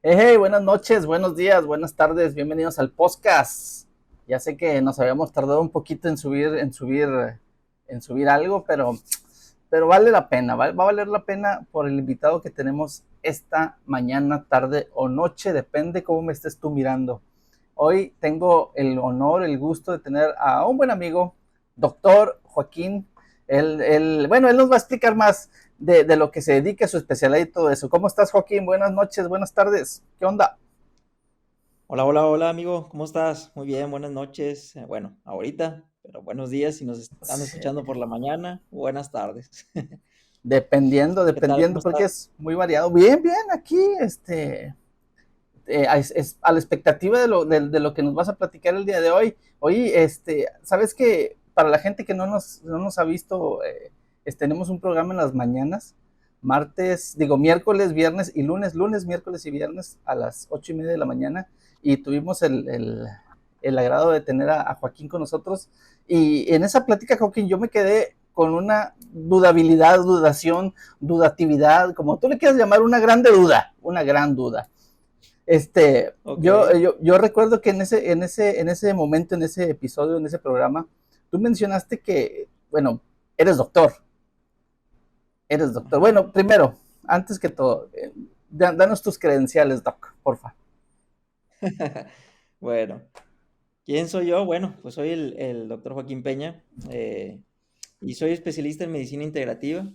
Hey, buenas noches, buenos días, buenas tardes, bienvenidos al podcast. Ya sé que nos habíamos tardado un poquito en subir algo, pero vale la pena, va a valer la pena por el invitado que tenemos esta mañana, tarde o noche, depende cómo me estés tú mirando. Hoy tengo el honor, el gusto de tener a un buen amigo, doctor Joaquín. Él nos va a explicar más de lo que se dedica a su especialidad y todo eso. ¿Cómo estás, Joaquín? Buenas noches, buenas tardes. ¿Qué onda? Hola, hola, hola amigo, ¿cómo estás? Muy bien, buenas noches. Bueno, ahorita, pero buenos días si nos están Sí, escuchando por la mañana, buenas tardes. dependiendo, ¿Qué tal? ¿Cómo dependiendo, porque estás? es muy variado. Bien, bien, aquí, a la expectativa de lo que nos vas a platicar el día de hoy. Oye, sabes que para la gente que no nos ha visto, tenemos un programa en las mañanas, miércoles, viernes y lunes, miércoles y viernes a las 8:30 de la mañana, y tuvimos el agrado de tener a Joaquín con nosotros. Y en esa plática, Joaquín, yo me quedé con una dudabilidad, dudación, dudatividad, como tú le quieras llamar, una gran duda. Ok, Yo recuerdo que en ese momento, en ese episodio, en ese programa, tú mencionaste que, bueno, eres doctor, eres doctor. ajá. Bueno, primero, antes que todo, danos tus credenciales, doc, porfa. Bueno, ¿quién soy yo? Bueno, pues soy el doctor Joaquín Peña y soy especialista en medicina integrativa.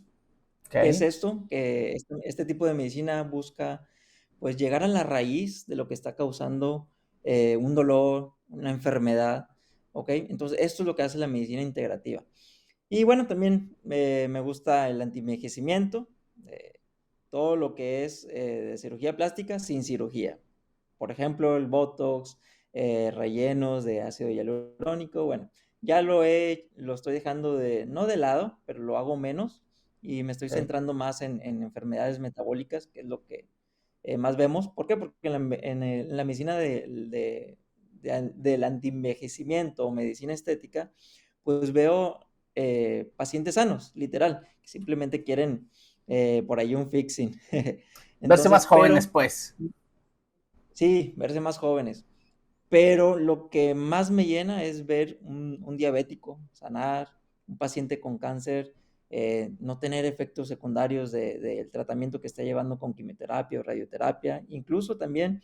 ¿Qué es Ok, esto? Que este tipo de medicina busca pues llegar a la raíz de lo que está causando un dolor, una enfermedad, ¿ok? Entonces esto es lo que hace la medicina integrativa. Y bueno, también me gusta el antienvejecimiento, todo lo que es de cirugía plástica sin cirugía. Por ejemplo, el Botox, rellenos de ácido hialurónico, bueno, lo estoy dejando no de lado, pero lo hago menos y me estoy ok, centrando más en enfermedades metabólicas, que es lo que más vemos. ¿Por qué? Porque en la medicina del antienvejecimiento o medicina estética, pues veo pacientes sanos, literal, que simplemente quieren por ahí un fixing. verse más Entonces, jóvenes, pues. sí, verse más jóvenes. Pero lo que más me llena es ver un diabético sanar, un paciente con cáncer, no tener efectos secundarios del tratamiento que está llevando con quimioterapia o radioterapia. Incluso también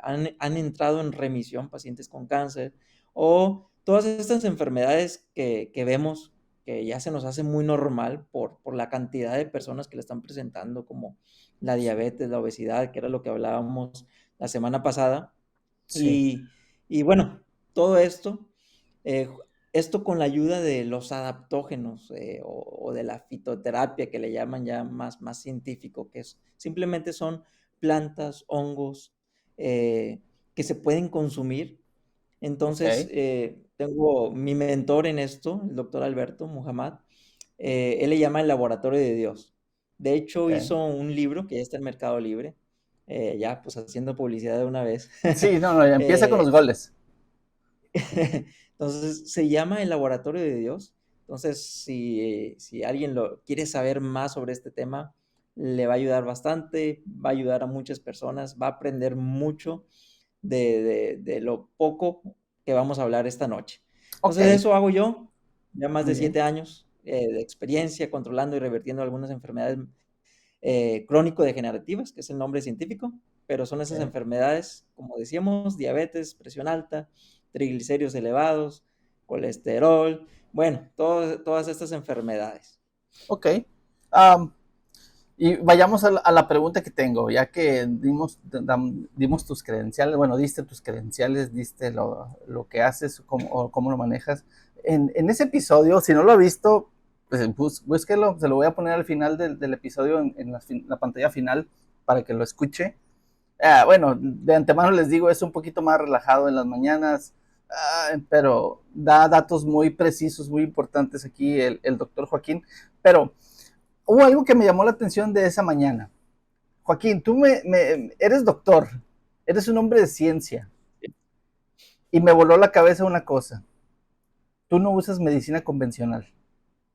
han entrado en remisión pacientes con cáncer o todas estas enfermedades que vemos que ya se nos hace muy normal por la cantidad de personas que le están presentando, como la diabetes, la obesidad, que era lo que hablábamos la semana pasada. Sí, Y bueno, todo esto, eh, esto con la ayuda de los adaptógenos o de la fitoterapia que le llaman ya más científico, que simplemente son plantas, hongos que se pueden consumir. Entonces, ok, tengo mi mentor en esto, el doctor Alberto Muhammad, él le llama el laboratorio de Dios. De hecho, ok. hizo un libro que ya está en Mercado Libre, ya pues haciendo publicidad de una vez. Sí, no, no, ya empieza con Eh, los goles. entonces, se llama el laboratorio de Dios. Entonces, si alguien quiere saber más sobre este tema, le va a ayudar bastante, va a ayudar a muchas personas, va a aprender mucho de lo poco que vamos a hablar esta noche. Ok, Entonces, eso hago yo, ya más muy de bien. 7 años de experiencia controlando y revirtiendo algunas enfermedades crónico-degenerativas, que es el nombre científico, pero son esas Ok, enfermedades, como decíamos, diabetes, presión alta, triglicéridos elevados, colesterol, bueno, todas estas enfermedades. ok. Am, Y vayamos a la pregunta que tengo, ya que dimos tus credenciales, bueno, diste tus credenciales, diste lo que haces, cómo lo manejas. En ese episodio, si no lo ha visto, pues búsquelo, se lo voy a poner al final del episodio en la pantalla final para que lo escuche. Bueno, de antemano les digo, es un poquito más relajado en las mañanas, pero da datos muy precisos, muy importantes aquí el doctor Joaquín. Pero hubo algo que me llamó la atención de esa mañana. Joaquín, tú eres doctor, eres un hombre de ciencia, y me voló la cabeza una cosa. Tú no usas medicina convencional.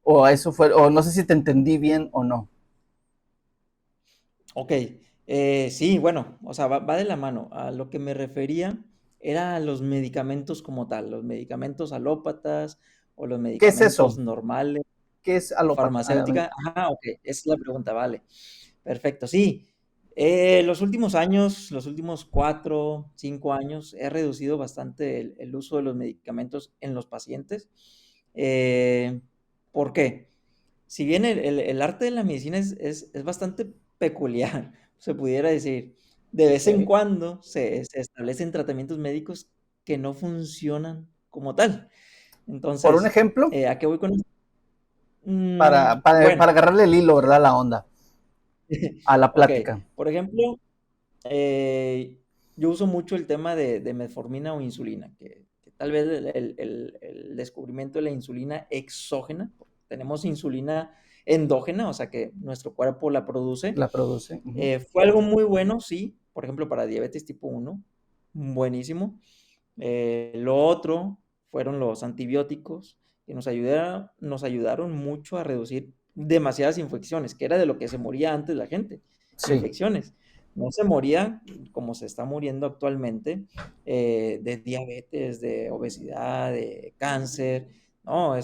O eso fue, o no sé si te entendí bien o no. Ok, Sí, bueno, o sea, va de la mano. A lo que me refería era a los medicamentos como tal, los medicamentos alópatas o los ¿Qué es medicamentos eso? normales ¿Qué es o alópata? farmacéutica. Ok, esa es la pregunta, vale. Perfecto, sí. Los últimos años, los últimos 4, 5 años, he reducido bastante el uso de los medicamentos en los pacientes. Eh, ¿Por qué? Si bien el arte de la medicina es bastante peculiar, se pudiera decir, de vez en Ok. cuando se establecen tratamientos médicos que no funcionan como tal. Por un Entonces, ejemplo, ¿a qué voy con esto? para Bueno, agarrarle el hilo, ¿verdad? La onda a la ok, plática. por ejemplo, eh, yo uso mucho el tema de metformina o insulina, que tal vez el descubrimiento de la insulina exógena, tenemos insulina endógena, o sea que nuestro cuerpo la produce, La produce. Ujú. fue algo muy bueno, sí, por ejemplo, para diabetes tipo 1, buenísimo. Lo otro fueron los antibióticos, que nos ayudaron mucho a reducir demasiadas infecciones, que era de lo que se moría antes la gente, Sí. infecciones. No se moría como se está muriendo actualmente, de diabetes, de obesidad, de cáncer. No,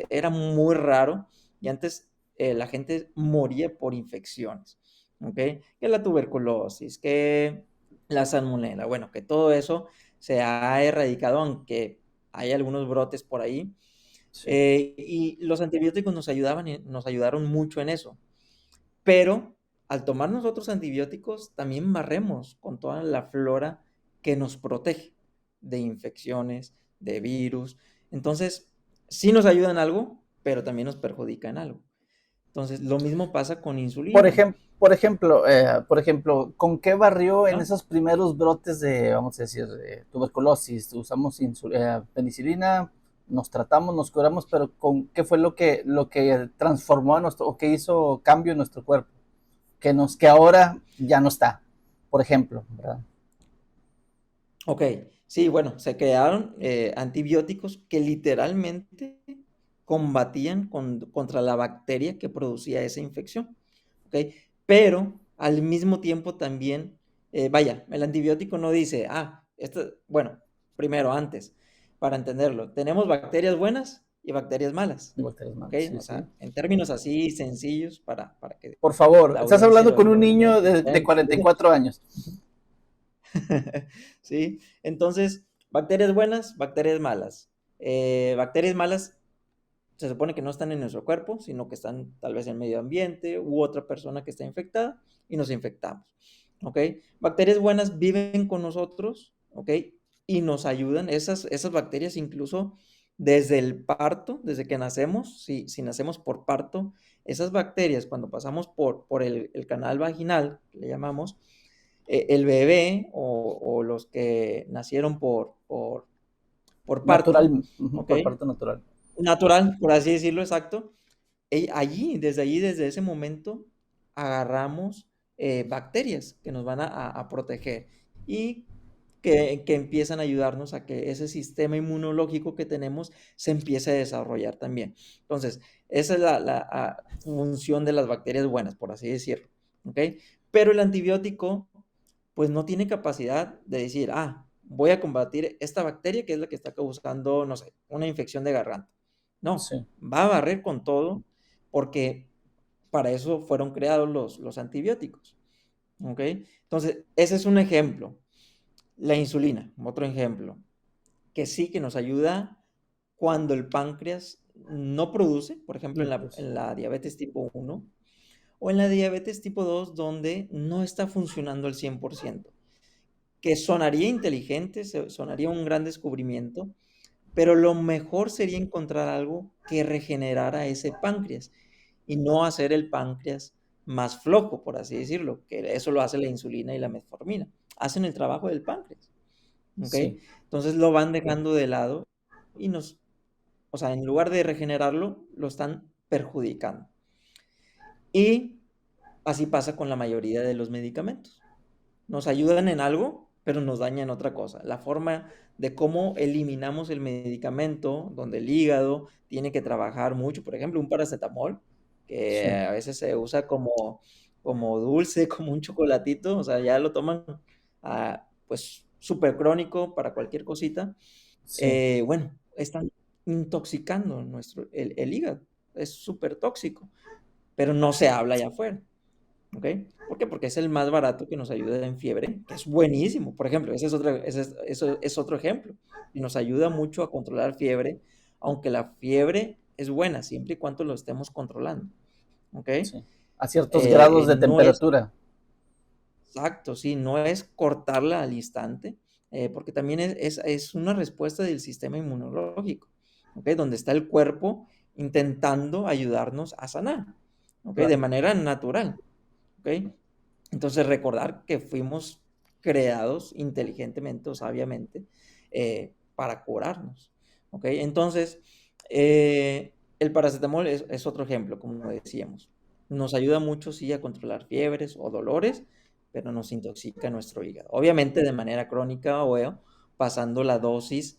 era muy raro y antes la gente moría por infecciones, ¿ok? Que la tuberculosis, que la salmonela, bueno, que todo eso se ha erradicado, aunque hay algunos brotes por ahí. Sí. Y los antibióticos nos ayudaron mucho en eso. Pero al tomar nosotros antibióticos, también barremos con toda la flora que nos protege de infecciones, de virus. Entonces, sí nos ayuda en algo, pero también nos perjudica en algo. Entonces, lo mismo pasa con insulina. Por ejemplo, ¿con qué barrió en Ajá. esos primeros brotes de, vamos a decir, de tuberculosis? Usamos penicilina, nos tratamos, nos curamos, pero ¿con qué fue lo que transformó a nuestro, o que hizo cambio en nuestro cuerpo? Que ahora ya no está, por ejemplo, ¿verdad? Ok, sí, bueno, se crearon antibióticos que literalmente combatían contra la bacteria que producía esa infección, ¿ok? Pero al mismo tiempo también, vaya, el antibiótico no dice, bueno, primero, antes, para entenderlo, tenemos bacterias buenas y bacterias malas, De bacterias ¿ok? malas, sí, O sí. sea, en términos así sencillos para que Por favor, la estás audiencia hablando lo, con un lo, lo niño pueda de entender. 44 años. ¿Sí? Entonces, bacterias buenas, bacterias malas. Bacterias malas se supone que no están en nuestro cuerpo, sino que están tal vez en el medio ambiente u otra persona que está infectada y nos infectamos. ¿Ok? Bacterias buenas viven con nosotros, ¿ok? Y nos ayudan, esas bacterias incluso desde el parto, desde que nacemos, si nacemos por parto, esas bacterias cuando pasamos por el canal vaginal, que le llamamos, el bebé o los que nacieron por Natural, parto, ujú, ¿ok? por parto natural. Natural, por así decirlo, exacto. Allí, desde ese momento, agarramos bacterias que nos van a proteger y que empiezan a ayudarnos a que ese sistema inmunológico que tenemos se empiece a desarrollar también. Entonces, esa es la función de las bacterias buenas, por así decirlo, ¿ok? Pero el antibiótico, pues no tiene capacidad de decir, voy a combatir esta bacteria que es la que está causando, no sé, una infección de garganta. No, Sí. va a barrer con todo porque para eso fueron creados los antibióticos, ¿ok? Entonces, ese es un ejemplo. La insulina, otro ejemplo, que sí que nos ayuda cuando el páncreas no produce, por ejemplo, No, en la, pues, en la diabetes tipo 1 o en la diabetes tipo 2 donde no está funcionando al 100%, que sonaría inteligente, sonaría un gran descubrimiento, pero lo mejor sería encontrar algo que regenerara ese páncreas y no hacer el páncreas más flojo, por así decirlo, que eso lo hace la insulina y la metformina. Hacen el trabajo del páncreas, ¿ok? sí. Entonces lo van dejando de lado y o sea, en lugar de regenerarlo, lo están perjudicando. Y así pasa con la mayoría de los medicamentos. Nos ayudan en algo, pero nos dañan otra cosa. La forma de cómo eliminamos el medicamento, donde el hígado tiene que trabajar mucho, por ejemplo, un paracetamol, que Sí. a veces se usa como dulce, como un chocolatito, o sea, ya lo toman pues súper crónico para cualquier cosita. Sí, Bueno, están intoxicando el hígado, es súper tóxico, pero no se habla allá afuera. ¿Ok? ¿Por qué? Porque es el más barato que nos ayuda en fiebre, que es buenísimo. Por ejemplo, eso es otro ejemplo. Y nos ayuda mucho a controlar fiebre, aunque la fiebre es buena siempre y cuando lo estemos controlando. ¿Ok? sí. A ciertos grados de No es temperatura. exacto, sí, no es cortarla al instante, porque también es una respuesta del sistema inmunológico, ¿ok? Donde está el cuerpo intentando ayudarnos a sanar, ¿ok? De Claro. manera natural, ¿ok? Entonces, recordar que fuimos creados inteligentemente o sabiamente para curarnos. ¿Ok? Entonces, el paracetamol es otro ejemplo, como decíamos. Nos ayuda mucho, sí, a controlar fiebres o dolores, pero nos intoxica nuestro hígado. Obviamente de manera crónica o pasando la dosis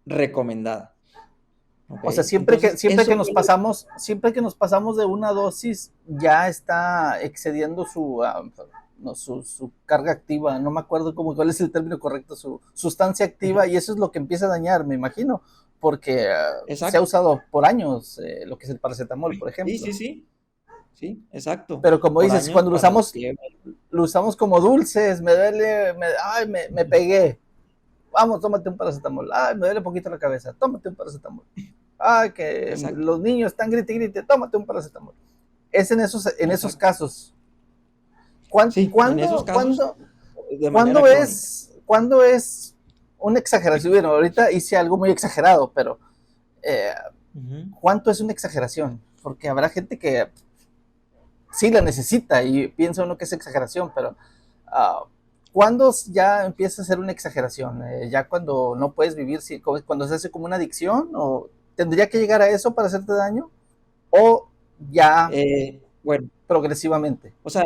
recomendada. ¿Ok? O sea, Entonces, eso fue lo... siempre que nos pasamos de una dosis, ya está excediendo su, no, su carga activa. No me acuerdo cuál es el término correcto, su sustancia activa, y eso es lo que empieza a dañar, me imagino, porque se ha Exacto. usado por años lo que es el paracetamol, por Sí, ejemplo. sí, sí. Sí, exacto. Pero como Por dices, años cuando para la fiebre. lo usamos como dulces, me duele, ay, me pegué. Vamos, tómate un paracetamol. Ay, me duele un poquito la cabeza. Tómate un paracetamol. Ay, que Exacto. los niños están grite y grite. Tómate un paracetamol. Es en esos Exacto. casos. ¿Cuán- Sí, en esos ¿Cuándo, casos, cuándo, de manera crónica. cuándo es una exageración? Bueno, ahorita hice algo muy exagerado, pero eh, Ujú. ¿cuánto es una exageración? Porque habrá gente que sí la necesita y piensa uno que es exageración, pero uh, ¿cuándo ya empieza a ser una exageración? ¿Ya cuando no puedes vivir, cuando se hace como una adicción? ¿O tendría que llegar a eso para hacerte daño? ¿O ya Bueno, progresivamente? o sea,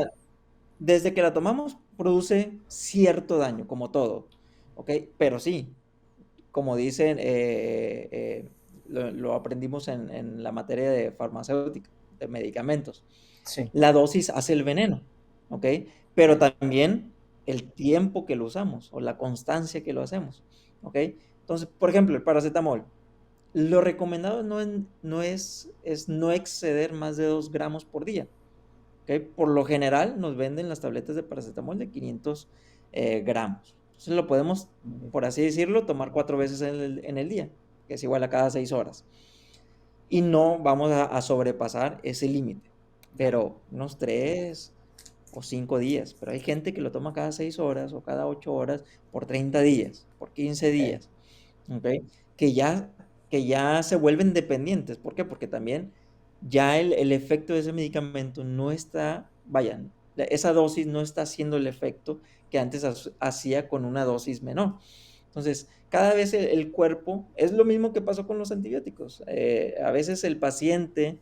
desde que la tomamos produce cierto daño, como todo, ¿ok? Pero sí, como dicen, lo aprendimos en la materia de farmacéutica, de medicamentos. Sí, La dosis hace el veneno, ¿ok? Pero también el tiempo que lo usamos o la constancia que lo hacemos, ¿ok? Entonces, por ejemplo, el paracetamol. Lo recomendado es no exceder más de 2 gramos por día, ¿ok? Por lo general nos venden las tabletas de paracetamol de 500 gramos. Entonces lo podemos, por así decirlo, tomar 4 veces en el día, que es igual a cada 6 horas. Y no vamos a sobrepasar ese límite, pero unos 3 o 5 días. Pero hay gente que lo toma cada 6 horas o cada 8 horas por 30 días, por 15 okay. días, ¿ok? Que ya, que ya se vuelven dependientes. ¿Por qué? Porque también ya el efecto de ese medicamento no está, vayan, esa dosis no está haciendo el efecto que antes hacía con una dosis menor. Entonces, cada vez el cuerpo, es lo mismo que pasó con los antibióticos. A veces el paciente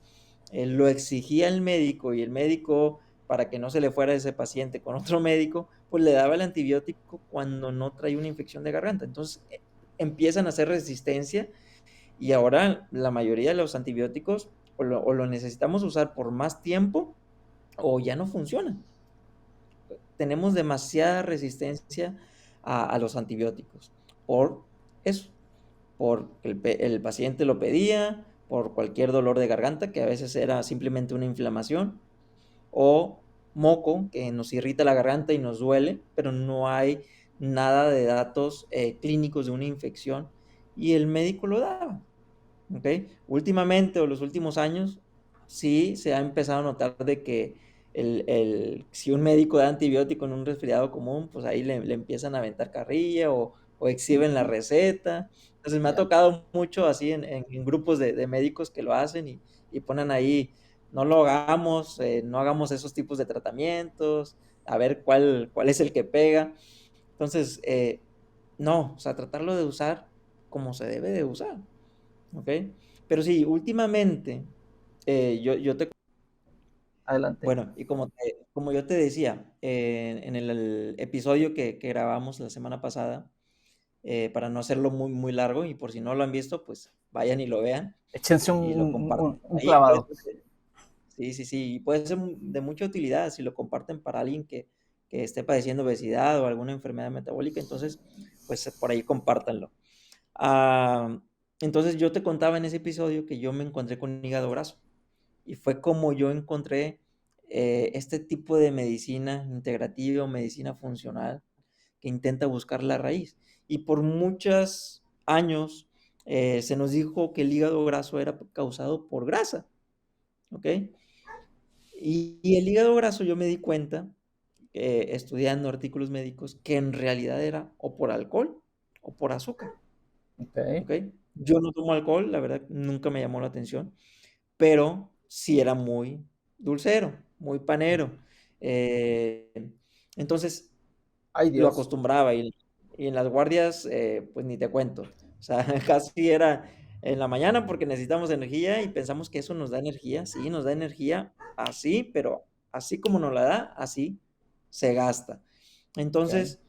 lo exigía el médico y el médico, para que no se le fuera ese paciente con otro médico, pues le daba el antibiótico cuando no trae una infección de garganta. Entonces, empiezan a hacer resistencia y ahora la mayoría de los antibióticos o lo necesitamos usar por más tiempo o ya no funcionan. Tenemos demasiada resistencia a los antibióticos por eso, porque el paciente lo pedía, por cualquier dolor de garganta, que a veces era simplemente una inflamación, o moco, que nos irrita la garganta y nos duele, pero no hay nada de datos clínicos de una infección, y el médico lo daba. ¿Ok? Últimamente o los últimos años, sí se ha empezado a notar de que si un médico da antibiótico en un resfriado común, pues ahí le empiezan a aventar carrilla o exhiben la receta. Entonces me ha Ya. tocado mucho así en grupos de médicos que lo hacen y ponen ahí, no lo hagamos, no hagamos esos tipos de tratamientos, a ver cuál es el que pega. Entonces, no, o sea, tratarlo de usar como se debe de usar. ¿Ok? Pero sí, últimamente, yo te, Adelante. bueno, y como yo te decía, en el episodio que grabamos la semana pasada, para no hacerlo muy, muy largo, y por si no lo han visto, pues vayan y lo vean Échense y lo compartan un ahí en redes clavado. sociales. Sí, sí, sí, y puede ser de mucha utilidad si lo comparten para alguien que esté padeciendo obesidad o alguna enfermedad metabólica, entonces, pues por ahí compártanlo. Ah, entonces yo te contaba en ese episodio que yo me encontré con hígado graso y fue como yo encontré este tipo de medicina integrativa o medicina funcional que intenta buscar la raíz. Y por muchos años se nos dijo que el hígado graso era causado por grasa, ¿ok? Y el hígado graso yo me di cuenta, estudiando artículos médicos, que en realidad era o por alcohol o por azúcar, Ok. ¿ok? Yo no tomo alcohol, la verdad nunca me llamó la atención, pero sí era muy dulcero, muy panero. Eh, entonces Ay, lo Dios. acostumbraba y en las guardias, pues ni te cuento. O sea, casi era en la mañana porque necesitamos energía y pensamos que eso nos da energía. Sí, nos da energía así, pero así como nos la da, así se gasta. Ok. Entonces,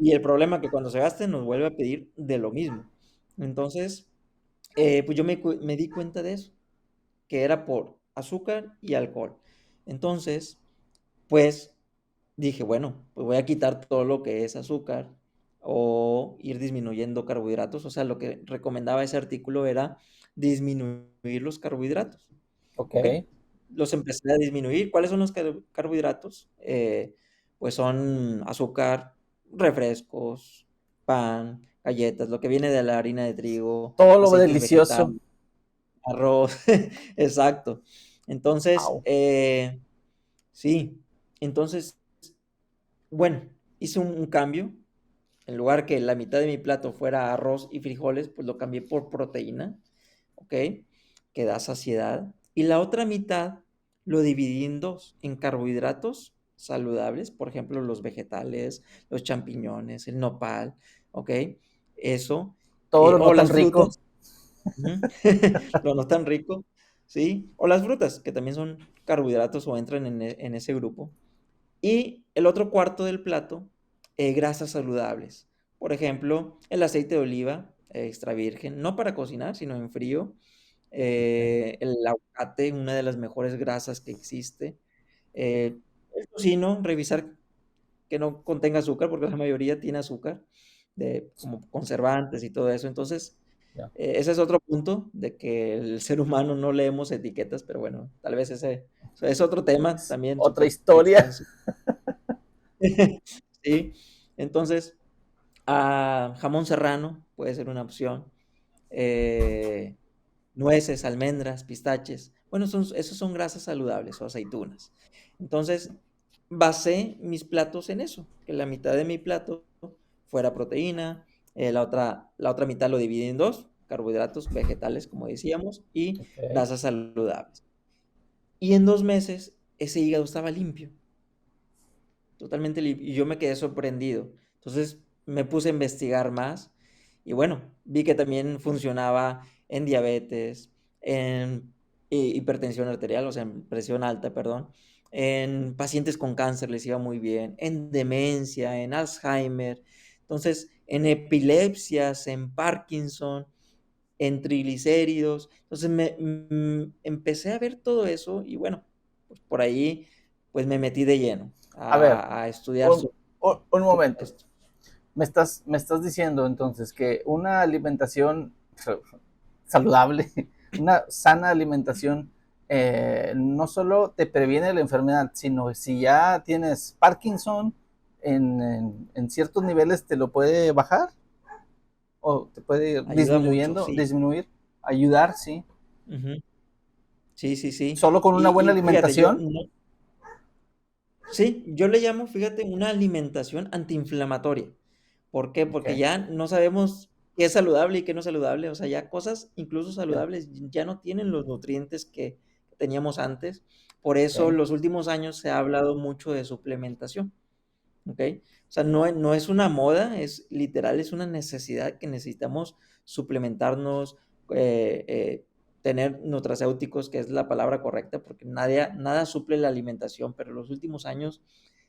y el problema que cuando se gaste nos vuelve a pedir de lo mismo. Entonces, pues yo me di cuenta de eso, que era por azúcar y alcohol. Entonces, pues dije, bueno, pues voy a quitar todo lo que es azúcar o ir disminuyendo carbohidratos. O sea, lo que recomendaba ese artículo era disminuir los carbohidratos. Ok. ¿Ok? Los empecé a disminuir. ¿Cuáles son los carbohidratos? Pues son azúcar, refrescos, pan, galletas, lo que viene de la harina de trigo, Todo lo aceites delicioso. vegetales, arroz. Exacto. Entonces, Au. sí. Entonces, bueno, hice un cambio. En lugar que la mitad de mi plato fuera arroz y frijoles, pues lo cambié por proteína, ¿ok? Que da saciedad. Y la otra mitad lo dividí en dos, en carbohidratos saludables, por ejemplo, los vegetales, los champiñones, el nopal, ¿ok? Eso. Todo lo no O tan las rico. frutas, ujú, lo no tan rico, ¿sí? O las frutas, que también son carbohidratos o entran en ese grupo. Y el otro cuarto del plato, grasas saludables. Por ejemplo, el aceite de oliva extra virgen, no para cocinar, sino en frío. El aguacate, una de las mejores grasas que existe. El tocino, revisar que no contenga azúcar, porque la mayoría tiene azúcar, como conservantes y todo eso. Entonces, Ya. ese es otro punto de que el ser humano no leemos etiquetas, pero bueno, tal vez ese es otro tema Es también otra súper historia. extenso. Sí, entonces, jamón serrano puede ser una opción. eh, Nueces, almendras, pistaches. Bueno, esos son grasas saludables o aceitunas. Entonces, basé mis platos en eso, que la mitad de mi plato fuera proteína, la otra mitad lo dividí en dos, carbohidratos vegetales, como decíamos, y Ok. grasas saludables. Y en 2 meses ese hígado estaba limpio, totalmente limpio, y yo me quedé sorprendido. Entonces me puse a investigar más y bueno, vi que también funcionaba en diabetes, en hipertensión arterial, o sea, en presión alta, perdón, en pacientes con cáncer les iba muy bien, en demencia, en Alzheimer, entonces en epilepsias, en Parkinson, en triglicéridos. Entonces empecé a ver todo eso y bueno, pues por ahí pues me metí de lleno A ver, a estudiar un, sobre un todo momento. esto. Me estás diciendo entonces que una alimentación saludable, una sana alimentación, no solo te previene la enfermedad, sino si ya tienes Parkinson, en ciertos niveles te lo puede bajar o te puede ir Ayuda mucho, sí. disminuir, ayudar, sí. Ujú. Sí, sí, sí. Solo con una buena Y fíjate, yo alimentación. no, sí, yo le llamo, fíjate, una alimentación antiinflamatoria. ¿Por qué? Ok, Porque ya no sabemos qué es saludable y qué no es saludable. O sea, ya cosas incluso ya, saludables ya no tienen los nutrientes que teníamos antes. Por eso ok, los últimos años se ha hablado mucho de suplementación. ¿Ok? O sea, no es una moda, es literal, es una necesidad que necesitamos suplementarnos, tener nutracéuticos, que es la palabra correcta, porque nada suple la alimentación, pero los últimos años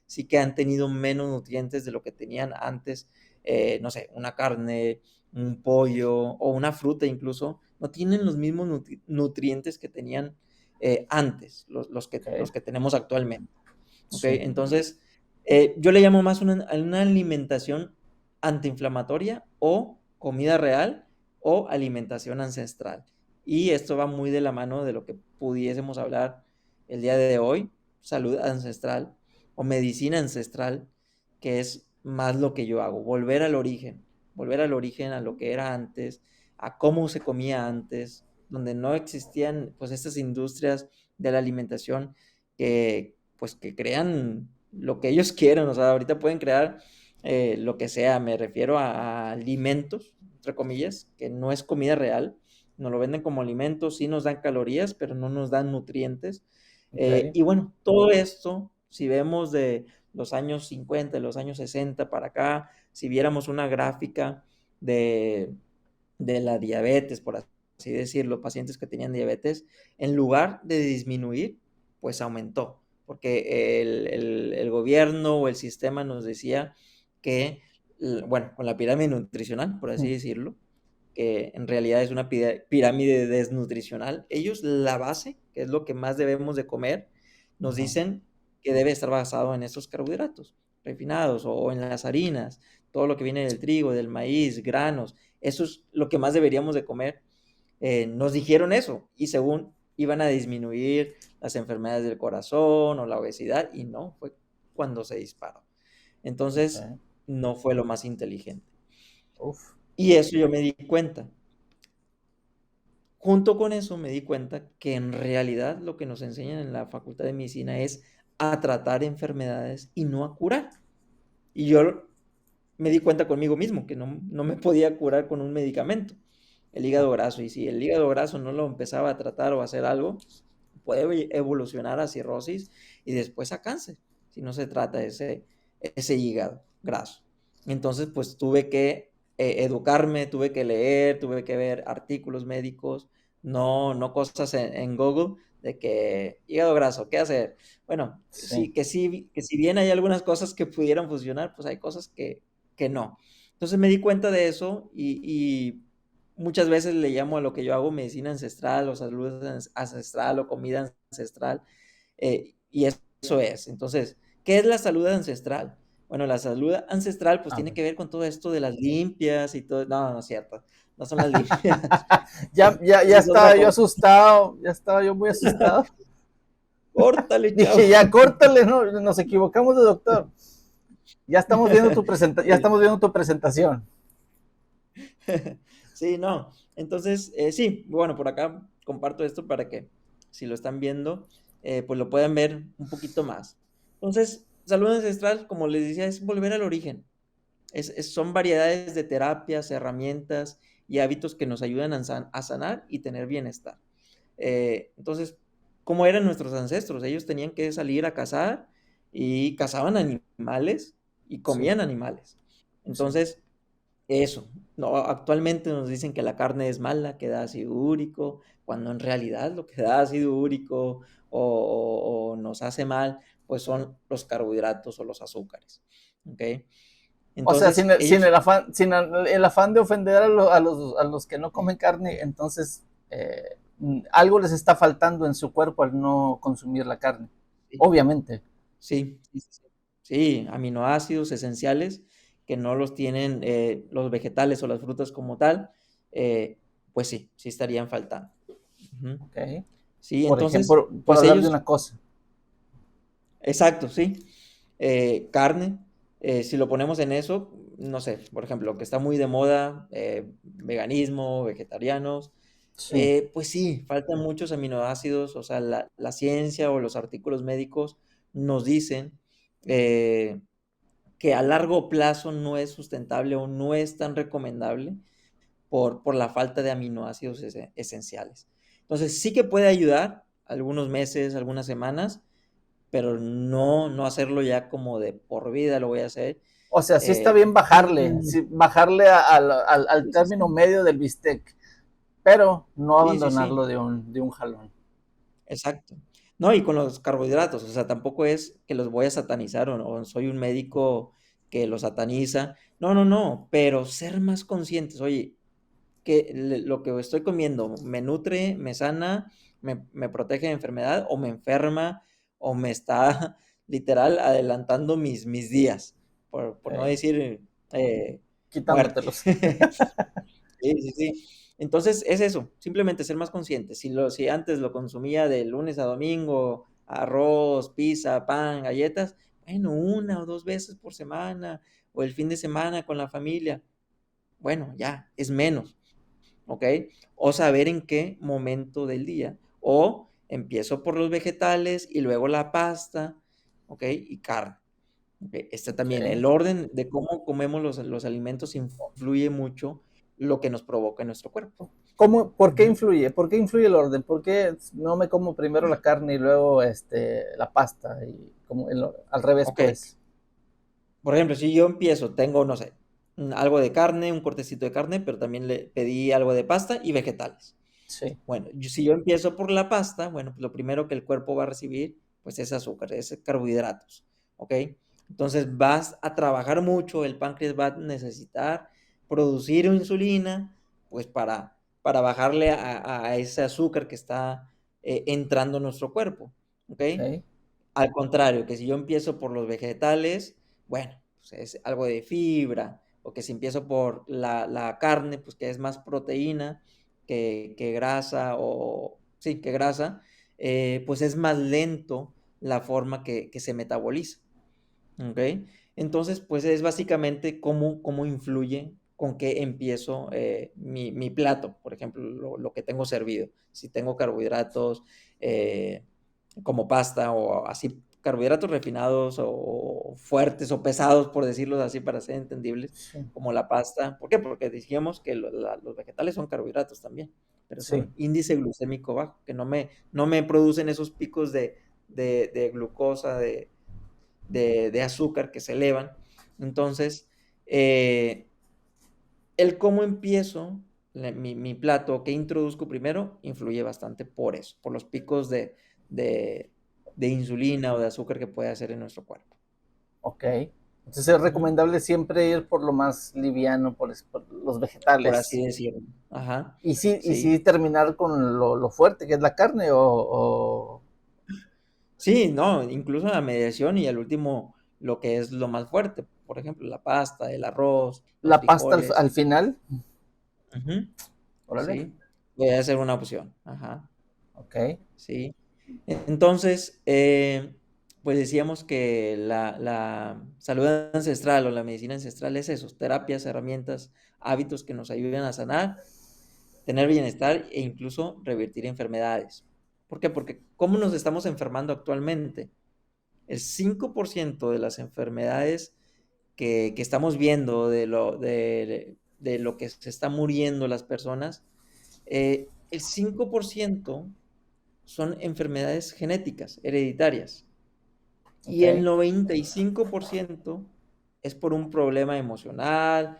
sí que han tenido menos nutrientes de lo que tenían antes. No sé, una carne, un pollo o una fruta incluso, no tienen los mismos nutrientes que tenían antes, Ok, los que tenemos actualmente. ¿Ok? sí, Entonces, yo le llamo más una alimentación antiinflamatoria o comida real o alimentación ancestral. Y esto va muy de la mano de lo que pudiésemos hablar el día de hoy, salud ancestral o medicina ancestral, que es más lo que yo hago, volver al origen, a lo que era antes, a cómo se comía antes, donde no existían pues estas industrias de la alimentación que pues que crean lo que ellos quieran, o sea, ahorita pueden crear lo que sea, me refiero a alimentos, entre comillas, que no es comida real, nos lo venden como alimentos, sí nos dan calorías, pero no nos dan nutrientes. ok, Y bueno, todo esto, si vemos de los años 50, de los años 60 para acá, si viéramos una gráfica de, de la diabetes, por así decirlo, pacientes que tenían diabetes, en lugar de disminuir, pues aumentó, porque el gobierno o el sistema nos decía que, bueno, con la pirámide nutricional, por así mm, decirlo, que en realidad es una pirámide desnutricional, ellos la base, que es lo que más debemos de comer, nos ajá, dicen que debe estar basado en estos carbohidratos refinados o en las harinas, todo lo que viene del trigo, del maíz, granos, eso es lo que más deberíamos de comer. Nos dijeron eso y según iban a disminuir las enfermedades del corazón o la obesidad y no, fue cuando se disparó. Entonces, ok, no fue lo más inteligente. uf, Y eso yo me di cuenta. Junto con eso me di cuenta que en realidad lo que nos enseñan en la Facultad de Medicina es a tratar enfermedades y no a curar. Y yo me di cuenta conmigo mismo que no me podía curar con un medicamento, el hígado graso. Y si el hígado graso no lo empezaba a tratar o a hacer algo, puede evolucionar a cirrosis y después a cáncer, si no se trata de ese hígado graso. Entonces, pues tuve que educarme, tuve que leer, tuve que ver artículos médicos, no cosas en Google de que hígado graso, ¿qué hacer? Bueno, sí, sí, que si bien hay algunas cosas que pudieran funcionar, pues hay cosas que no. Entonces me di cuenta de eso y muchas veces le llamo a lo que yo hago medicina ancestral o salud ancestral o comida ancestral, y eso es. Entonces, ¿qué es la salud ancestral? Bueno, la salud ancestral pues a tiene ver. que ver con todo esto de las limpias y todo. No, no es cierto. No son las limpias. Ya Esa es otra estaba yo cosa. asustado, ya estaba yo muy asustado. Córtale, chavo. Dije, ya córtale, no, nos equivocamos de doctor. Ya Sí. estamos viendo tu presentación. Sí, no. Entonces, sí, bueno, por acá comparto esto para que si lo están viendo, pues lo puedan ver un poquito más. Entonces, salud ancestral, como les decía, es volver al origen. Son variedades de terapias, herramientas y hábitos que nos ayudan a sanar y tener bienestar. Entonces, ¿cómo eran nuestros ancestros? Ellos tenían que salir a cazar y cazaban animales y Sí, comían animales. sí. Entonces, eso, no, actualmente nos dicen que la carne es mala, que da ácido úrico, cuando en realidad lo que da ácido úrico o nos hace mal, pues son los carbohidratos o los azúcares. ¿Ok? O sea, Entonces, ellos, sin el afán de ofender a los que no comen carne, entonces algo les está faltando en su cuerpo al no consumir la carne. sí, Obviamente. sí, sí, sí, sí, aminoácidos esenciales que no los tienen los vegetales o las frutas como tal, pues sí, sí estarían faltando. Ujú. Ok. Sí, Por entonces, ejemplo, por pues hablar de ellos, una cosa. exacto, sí. Carne, si lo ponemos en eso, no sé, por ejemplo, que está muy de moda, veganismo, vegetarianos, Sí. pues sí, faltan muchos aminoácidos, o sea, la ciencia o los artículos médicos nos dicen eh, que a largo plazo no es sustentable o no es tan recomendable por la falta de aminoácidos esenciales. Entonces, sí que puede ayudar algunos meses, algunas semanas, pero no hacerlo ya como de por vida lo voy a hacer. O sea, sí está Eh, bien bajarle, mm, sí, bajarle al sí, sí, término sí. medio del bistec, pero no Sí, sí, sí, abandonarlo de un jalón. exacto. No, y con los carbohidratos, o sea, tampoco es que los voy a satanizar o soy un médico que los sataniza. No, pero ser más conscientes. Oye, que lo que estoy comiendo me nutre, me sana, me protege de enfermedad o me enferma o me está literal adelantando mis días, por no Ok. decir muerte. Quitándotelos. Sí, sí, sí. Entonces es eso, simplemente ser más consciente. Si antes lo consumía de lunes a domingo, arroz, pizza, pan, galletas, bueno, 1 o 2 veces por semana o el fin de semana con la familia, bueno, ya, es menos, ¿ok? O saber en qué momento del día. O empiezo por los vegetales y luego la pasta, ¿ok? Y carne. ¿Ok? También, Ok. el orden de cómo comemos los alimentos influye mucho lo que nos provoca en nuestro cuerpo. ¿Por qué Ujú. influye? ¿Por qué influye el orden? ¿Por qué no me como primero la carne y luego la pasta? Y como al revés, Ok, pues. por ejemplo, si yo empiezo, tengo, no sé, algo de carne, un cortecito de carne, pero también le pedí algo de pasta y vegetales. Sí. Bueno, si yo empiezo por la pasta, bueno, pues lo primero que el cuerpo va a recibir, pues es azúcar, es carbohidratos, ¿ok? Entonces vas a trabajar mucho, el páncreas va a necesitar producir insulina, pues para bajarle a ese azúcar que está entrando en nuestro cuerpo, ¿ok? Ok. Al contrario, que si yo empiezo por los vegetales, bueno, pues es algo de fibra, o que si empiezo por la carne, pues que es más proteína que grasa, o sí, que grasa, pues es más lento la forma que se metaboliza, ¿ok? Entonces, pues es básicamente cómo influye con qué empiezo mi plato, por ejemplo, lo que tengo servido. Si tengo carbohidratos, eh, como pasta o así, carbohidratos refinados o fuertes o pesados, por decirlo así, para ser entendibles, Sí. como la pasta. ¿Por qué? Porque dijimos que los vegetales son carbohidratos también, pero Sí. son índice glucémico bajo, que no me producen esos picos de glucosa, de azúcar que se elevan. Entonces, el cómo empiezo mi plato, qué introduzco primero, influye bastante por eso, por los picos de, de insulina o de azúcar que puede hacer en nuestro cuerpo. Ok. Entonces es Ujú. recomendable siempre ir por lo más liviano, por los Por así vegetales. decirlo. Ajá. Y sí Sí. terminar con lo fuerte que es la carne o Sí, no, incluso la mediación y al último lo que es lo más fuerte. Por ejemplo, la pasta, el arroz, los la pasta al, frijoles. al final. Ujú. Órale. Sí. Puede ser una opción. Ajá. Ok. Sí. Entonces, pues decíamos que la salud ancestral o la medicina ancestral es eso, terapias, herramientas, hábitos que nos ayuden a sanar, tener bienestar e incluso revertir enfermedades. ¿Por qué? Porque ¿cómo nos estamos enfermando actualmente? El 5% de las enfermedades que estamos viendo, de lo que se está muriendo las personas, el 5% son enfermedades genéticas, hereditarias. Ok. Y el 95% es por un problema emocional,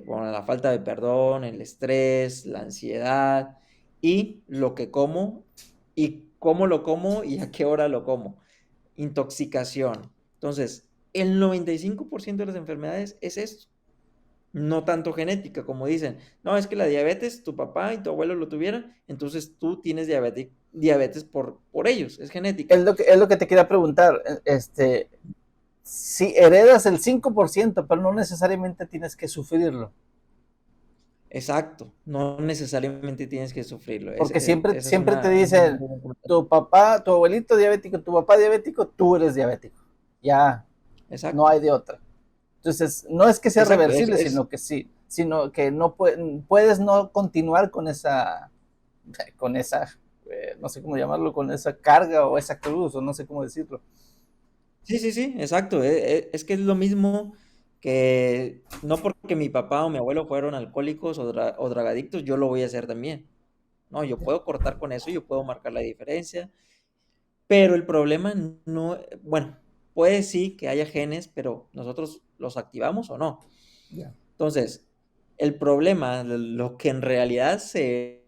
por la falta de perdón, el estrés, la ansiedad y lo que como y cómo lo como y a qué hora lo como. Intoxicación. Entonces, el 95% de las enfermedades es esto. No tanto genética, como dicen. No, es que la diabetes, tu papá y tu abuelo lo tuvieron, entonces tú tienes diabetes por ellos, es genética. Es lo que te quería preguntar. Si heredas el 5%, pero no necesariamente tienes que sufrirlo. Exacto, no necesariamente tienes que sufrirlo. Porque siempre, Esa es siempre te una dicen, muy buen punto. tu papá, tu abuelito diabético, tu papá diabético, tú eres diabético. Ya, no Exacto, hay de otra. Entonces, no es que sea exacto, reversible, sino que no puedes no continuar con esa, no sé cómo llamarlo, con esa carga o esa cruz, o no sé cómo decirlo. sí, sí, sí, exacto. Es que es lo mismo que no porque mi papá o mi abuelo fueron alcohólicos o drogadictos, yo lo voy a hacer también. No, yo puedo cortar con eso, yo puedo marcar la diferencia, pero el problema no, bueno, puede sí que haya genes, pero nosotros los activamos o no. Ya. Entonces, el problema, lo que en realidad se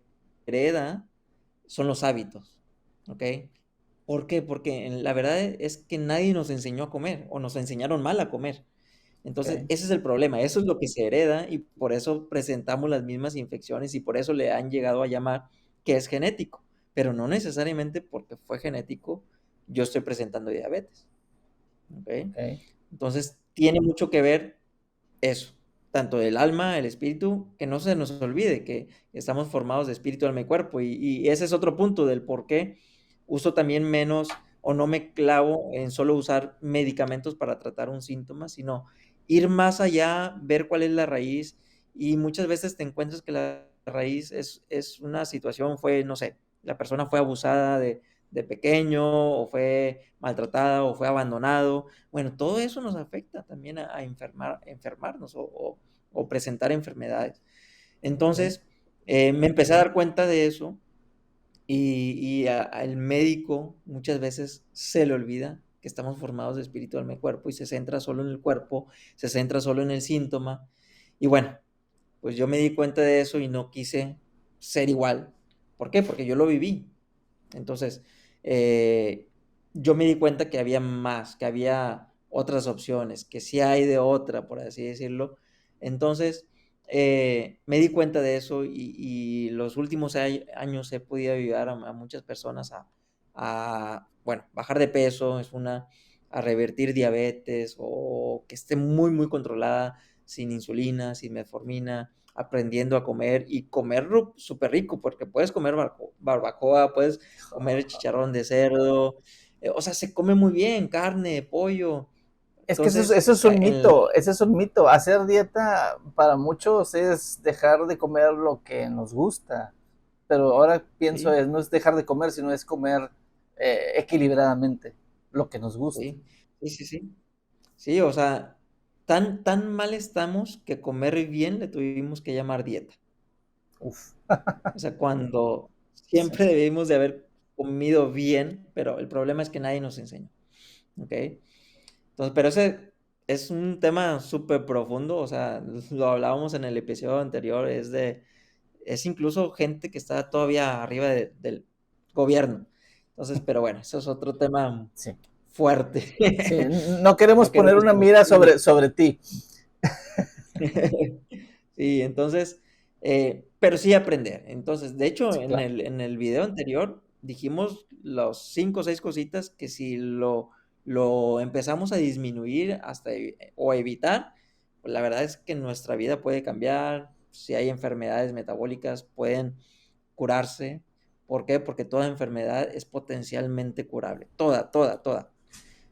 hereda, son los hábitos, ¿ok? ¿Por qué? Porque la verdad es que nadie nos enseñó a comer o nos enseñaron mal a comer. Entonces, ok, ese es el problema, eso es lo que se hereda y por eso presentamos las mismas infecciones y por eso le han llegado a llamar que es genético, pero no necesariamente porque fue genético yo estoy presentando diabetes, ¿ok? ok. Entonces, tiene mucho que ver eso, tanto el alma, el espíritu, que no se nos olvide que estamos formados de espíritu, alma y cuerpo. Y ese es otro punto del por qué uso también menos o no me clavo en solo usar medicamentos para tratar un síntoma, sino ir más allá, ver cuál es la raíz. Y muchas veces te encuentras que la raíz es una situación, fue, no sé, la persona fue abusada de pequeño o fue maltratada o fue abandonado. Bueno, todo eso nos afecta también a enfermarnos o presentar enfermedades. Ok. Entonces, me empecé a dar cuenta de eso al médico muchas veces se le olvida que estamos formados de espíritu, alma y cuerpo y se centra solo en el cuerpo, se centra solo en el síntoma. Y bueno, pues yo me di cuenta de eso y no quise ser igual. ¿Por qué? Porque yo lo viví. Entonces, eh, yo me di cuenta que había más, que había otras opciones, que sí hay de otra, por así decirlo. Entonces, me di cuenta de eso y los últimos años he podido ayudar a muchas personas bueno, bajar de peso es una, a revertir diabetes o que esté muy, muy controlada, sin insulina, sin metformina, aprendiendo a comer y comer súper rico, porque puedes comer barbacoa, puedes comer chicharrón de cerdo, o sea, se come muy bien, carne, pollo. Es que Entonces, eso es un mito, ese es un mito. Hacer dieta para muchos es dejar de comer lo que nos gusta, pero ahora pienso sí, no es dejar de comer, sino es comer equilibradamente lo que nos gusta. sí, sí, sí, sí. Sí, o sea, tan mal estamos que comer bien le tuvimos que llamar dieta. Uf, O sea, cuando sí, siempre debimos de haber comido bien, pero el problema es que nadie nos enseña, ¿ok? Entonces, pero ese es un tema súper profundo, o sea, lo hablábamos en el episodio anterior, es incluso gente que está todavía arriba del gobierno. Entonces, pero bueno, eso es otro tema sí, fuerte. sí. No queremos No poner queremos una mira sí. sobre ti. Sí, entonces, pero sí aprender. Entonces, de hecho, Sí, claro. en el video anterior dijimos los 5 o 6 cositas que si lo empezamos a disminuir o evitar, pues la verdad es que nuestra vida puede cambiar. Si hay enfermedades metabólicas, pueden curarse. ¿Por qué? Porque toda enfermedad es potencialmente curable. Toda, toda, toda.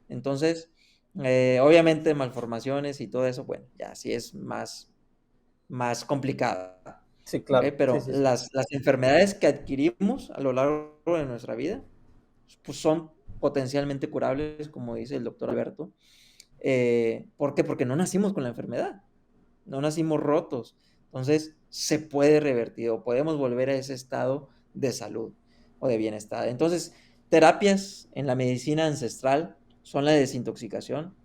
Entonces, obviamente malformaciones y todo eso, bueno, ya sí es más complicada, Sí, ¿ok? claro. Sí, Pero sí, sí. las enfermedades que adquirimos a lo largo de nuestra vida, pues son potencialmente curables, como dice el doctor Alberto. ¿Por qué? Porque no nacimos con la enfermedad, no nacimos rotos. Entonces, se puede revertir o podemos volver a ese estado de salud o de bienestar. Entonces, terapias en la medicina ancestral son la desintoxicación,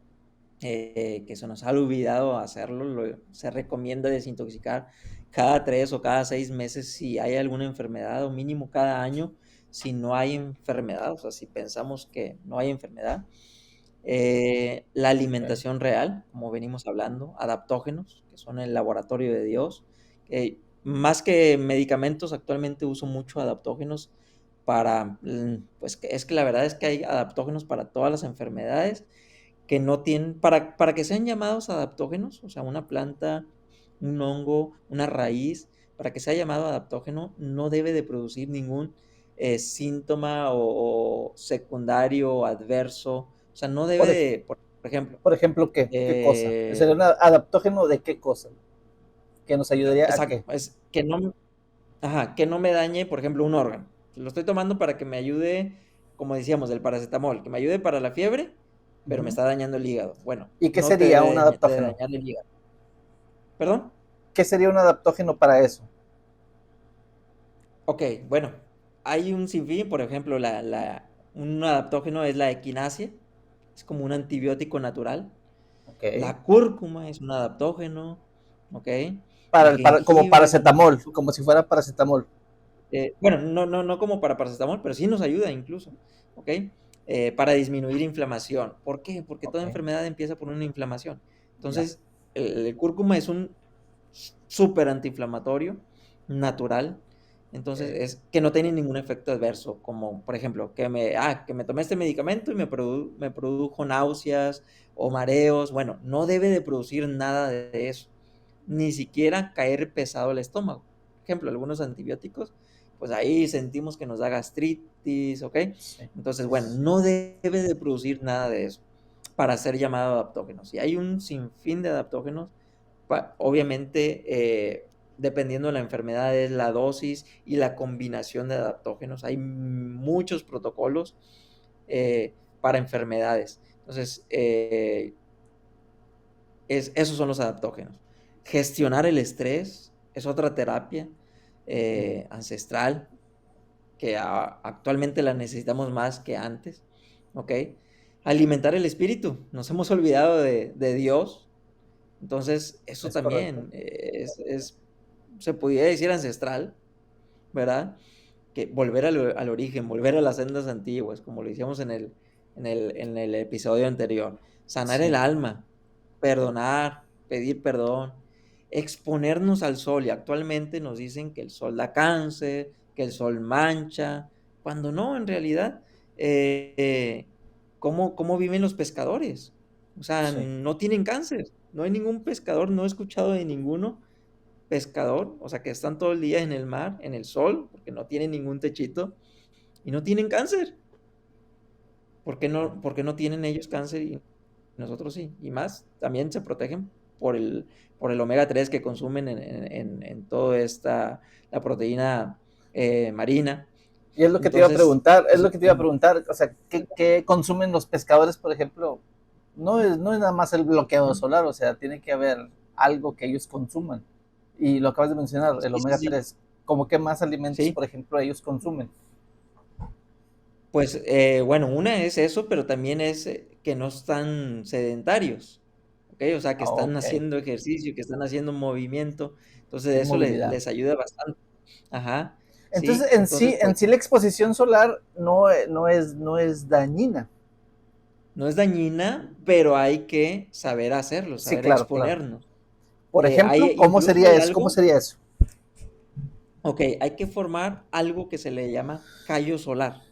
que se nos ha olvidado hacerlo, se recomienda desintoxicar cada 3 o cada 6 meses si hay alguna enfermedad o mínimo cada año si no hay enfermedad, o sea, si pensamos que no hay enfermedad. La Ok. alimentación real, como venimos hablando, adaptógenos, que son el laboratorio de Dios. Más que medicamentos, actualmente uso mucho adaptógenos pues es que la verdad es que hay adaptógenos para todas las enfermedades que no tienen, para que sean llamados adaptógenos, o sea, una planta, un hongo, una raíz, para que sea llamado adaptógeno, no debe de producir ningún síntoma o secundario, adverso, o sea, no debe Por, ej- de, por ejemplo, por ejemplo, ¿qué cosa? ¿Sería un adaptógeno de qué cosa? ¿Que nos ayudaría a exacto, qué? es que no me dañe, por ejemplo, un órgano. Lo estoy tomando para que me ayude, como decíamos, del paracetamol, que me ayude para la fiebre, pero me Ujú. está dañando el hígado. Bueno, ¿Y qué no te sería un debe de adaptógeno? dañar el hígado. ¿Perdón? ¿Qué sería un adaptógeno para eso? Ok, bueno, hay un sinfín, por ejemplo, un adaptógeno es la equinacia, es como un antibiótico natural. Ok. La cúrcuma es un adaptógeno, ¿ok? Para El como jengibre es un paracetamol, adaptógeno. como si fuera paracetamol. Bueno, no como para paracetamol, pero sí nos ayuda incluso, ¿ok? Para disminuir inflamación. ¿Por qué? Porque toda Ok. enfermedad empieza por una inflamación. Ya. Entonces, el cúrcuma es un súper antiinflamatorio natural. Entonces, Ok. es que no tiene ningún efecto adverso, como por ejemplo, que me tomé este medicamento y me produjo náuseas o mareos. Bueno, no debe de producir nada de eso, ni siquiera caer pesado el estómago. Por ejemplo, algunos antibióticos, pues ahí sentimos que nos da gastritis, ¿ok? Sí. Entonces, Sí, bueno, sí, sí. no debe de producir nada de eso para ser llamado adaptógenos. Y hay un sinfín de adaptógenos, obviamente, dependiendo de la enfermedad, es la dosis y la combinación de adaptógenos. Hay muchos protocolos para enfermedades. Entonces, esos son los adaptógenos. Gestionar el estrés es otra terapia ancestral que actualmente la necesitamos más que antes, ¿ok? Alimentar el espíritu. Nos hemos olvidado de Dios. Entonces, eso Es correcto. también se podría decir ancestral, ¿verdad? Que volver al origen, volver a las sendas antiguas, como lo hicimos en el episodio anterior. Sanar el Sí. alma, perdonar, pedir perdón, exponernos al sol. Y actualmente nos dicen que el sol da cáncer, que el sol mancha, cuando no, en realidad, ¿cómo viven los pescadores? O sea, Sí. no tienen cáncer. No hay ningún pescador, no he escuchado de ninguno pescador, o sea, que están todo el día en el mar, en el sol, porque no tienen ningún techito y no tienen cáncer. Por qué no tienen ellos cáncer y nosotros sí? Y más, también se protegen por el omega 3 que consumen en toda la proteína marina. Y es lo que te iba a Entonces, preguntar, es eso lo que te iba a preguntar, o sea, ¿qué consumen los pescadores, por ejemplo? No es nada más el bloqueador solar, o sea, tiene que haber algo que ellos consuman. Y lo acabas de mencionar, el sí, sí, omega sí, 3. ¿Cómo qué más alimentos, sí. por ejemplo, ellos consumen? Pues bueno, una es eso, pero también es que no están sedentarios, ¿ok? O sea, que Ah, están ok, haciendo ejercicio, que están haciendo movimiento, entonces hay eso movilidad. les ayuda bastante. Ajá, Entonces, sí, entonces en pues sí la exposición solar no es dañina. no es dañina, pero hay que saber hacerlo, Sí, saber claro, claro. exponernos. Por ejemplo, Incluso hay ¿Cómo algo, sería eso? ok, hay que formar algo que se le llama callo solar,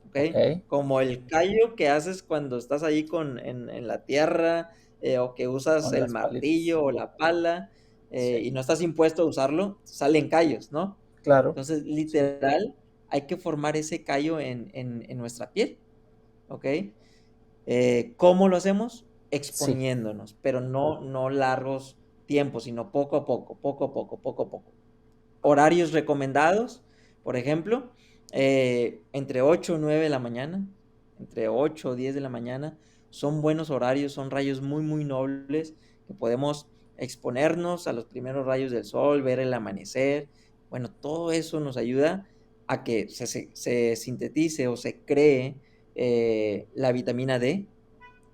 ¿ok? Ok, Como el callo que haces cuando estás ahí en la tierra o que usas con el las palitas. martillo o la pala Sí, y no estás impuesto a usarlo, salen callos, ¿no? claro. Entonces, Sí, literal, hay que formar ese callo en nuestra piel, ¿ok? ¿Cómo lo hacemos? sí. Exponiéndonos, pero no largos tiempos, sino poco a poco, poco a poco, poco a poco. Horarios recomendados, por ejemplo, entre 8 o 9 de la mañana, entre 8 o 10 de la mañana, son buenos horarios, son rayos muy, muy nobles que podemos exponernos a los primeros rayos del sol, ver el amanecer. Bueno, todo eso nos ayuda a que se sintetice o se cree la vitamina D,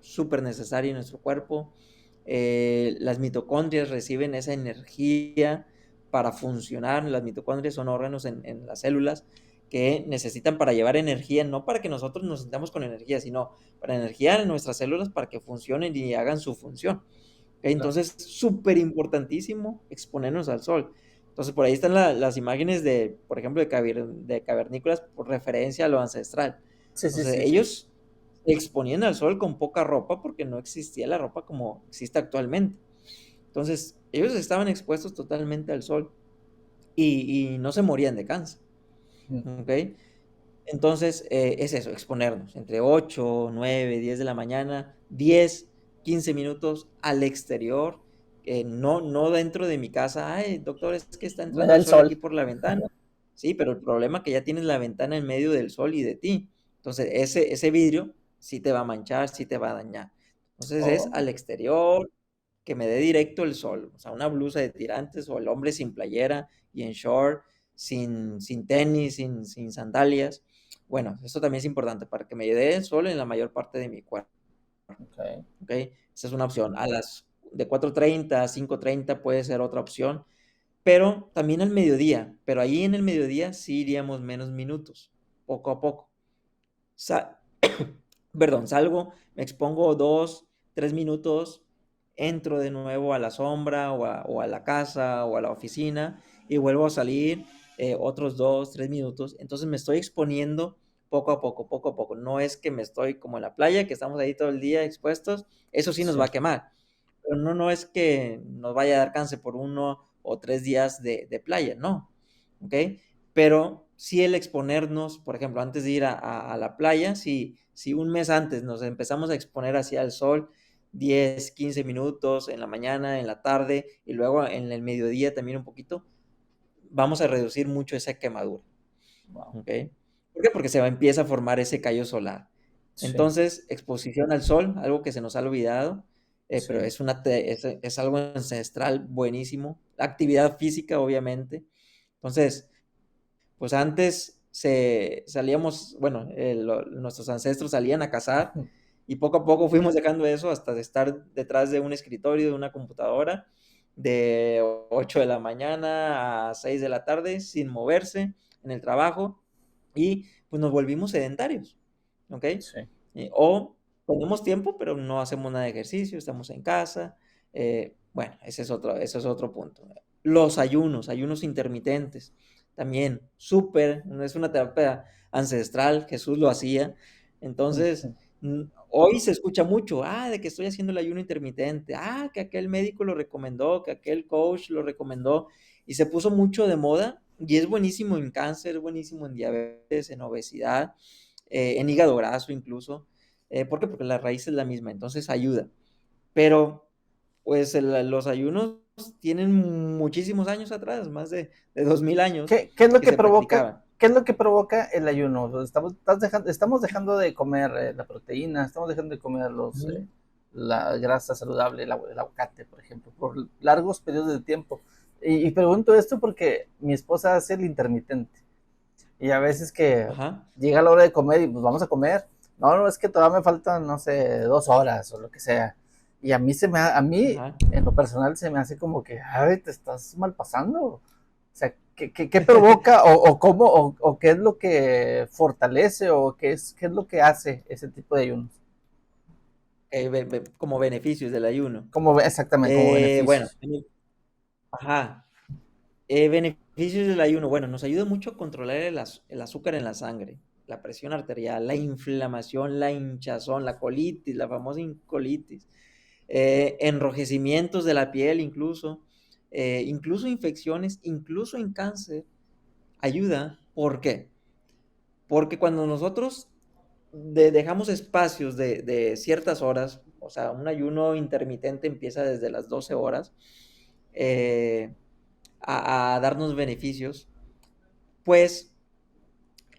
súper necesaria en nuestro cuerpo. Las mitocondrias reciben esa energía para funcionar. Las mitocondrias son órganos en las células que necesitan para llevar energía, no para que nosotros nos sintamos con energía, sino para energía en nuestras células para que funcionen y hagan su función. ¿Ok? Claro. Entonces, súper importantísimo exponernos al sol. Entonces, por ahí están las imágenes de, por ejemplo, de cavernícolas por referencia a lo ancestral. Sí, sí, Entonces, sí, sí. ellos se exponían al sol con poca ropa porque no existía la ropa como existe actualmente. Entonces, ellos estaban expuestos totalmente al sol y no se morían de cáncer, Mm. ¿ok? Entonces, es eso, exponernos entre 8, 9, 10 de la mañana, 10, 15 minutos al exterior, no dentro de mi casa. Ay, doctor, es que está Me entrando da el el sol aquí sol. por la ventana. Sí, pero el problema es que ya tienes la ventana en medio del sol y de ti. Entonces, ese vidrio sí te va a manchar, sí te va a dañar. Entonces, es Oh, al exterior, que me dé directo el sol, o sea, una blusa de tirantes o el hombre sin playera y en short, sin tenis, sin sandalias. Bueno, eso también es importante para que me dé el sol en la mayor parte de mi cuerpo, ok. ¿ok? Esa es una opción. De 4:30 a 5:30 puede ser otra opción, pero también al mediodía, pero ahí en el mediodía sí iríamos menos minutos, poco a poco. Sa- Perdón, salgo, me expongo 2, 3 minutos entro de nuevo a la sombra o a la casa o a la oficina y vuelvo a salir otros 2, 3 minutos. Entonces me estoy exponiendo poco a poco, poco a poco. No es que me estoy como en la playa, que estamos ahí todo el día expuestos, eso sí nos Sí, va a quemar. Pero no es que nos vaya a dar cáncer por 1 o 3 días de playa, no, ¿ok? Pero sí el exponernos, por ejemplo, antes de ir a la playa, si un mes antes nos empezamos a exponer hacia el sol, 10, 15 minutos en la mañana, en la tarde y luego en el mediodía también un poquito, vamos a reducir mucho esa quemadura, wow, ¿ok? ¿Por qué? Porque empieza a formar ese callo solar. sí, Entonces, exposición al sol, algo que se nos ha olvidado, pero sí, es algo ancestral buenísimo. Actividad física, obviamente. Entonces, pues antes salíamos, bueno, nuestros ancestros salían a cazar y poco a poco fuimos dejando eso hasta de estar detrás de un escritorio, de una computadora, de 8 de la mañana a 6 de la tarde, sin moverse en el trabajo y pues nos volvimos sedentarios, ¿ok? sí, O tenemos tiempo, pero no hacemos nada de ejercicio, estamos en casa. Bueno, ese es otro punto. Los ayunos intermitentes, también súper, es una terapia ancestral, Jesús lo hacía. Entonces, hoy se escucha mucho, de que estoy haciendo el ayuno intermitente, que aquel médico lo recomendó, que aquel coach lo recomendó, y se puso mucho de moda, y es buenísimo en cáncer, es buenísimo en diabetes, en obesidad, en hígado graso incluso. ¿Por qué? Porque la raíz es la misma, entonces ayuda. Pero, pues los ayunos tienen muchísimos años atrás, más de 2000 años ¿Qué es lo que que se provoca? practicaban. ¿Qué es lo que provoca el ayuno? Estamos dejando de comer la proteína, estamos dejando de comer Ujú. la grasa saludable, el aguacate, por ejemplo, por largos periodos de tiempo. Y pregunto esto porque mi esposa hace el intermitente. Y a veces que Ajá, llega la hora de comer y pues vamos a comer. No, no, es que todavía me faltan, no sé, 2 horas o lo que sea. Y a mí, ajá. en lo personal, se me hace como que, ay, te estás mal pasando. O sea, ¿qué provoca o cómo o qué es lo que fortalece o qué es lo que hace ese tipo de ayunos? Como beneficios del ayuno. Exactamente, como Bueno, beneficios. ajá. Beneficios del ayuno. Bueno, nos ayuda mucho a controlar el azúcar en la sangre, la presión arterial, la inflamación, la hinchazón, la colitis, la famosa colitis, enrojecimientos de la piel incluso, incluso infecciones, incluso en cáncer, ayuda. ¿Por qué? Porque cuando nosotros dejamos espacios de ciertas horas, o sea, un ayuno intermitente empieza desde las 12 horas, eh, a darnos beneficios, pues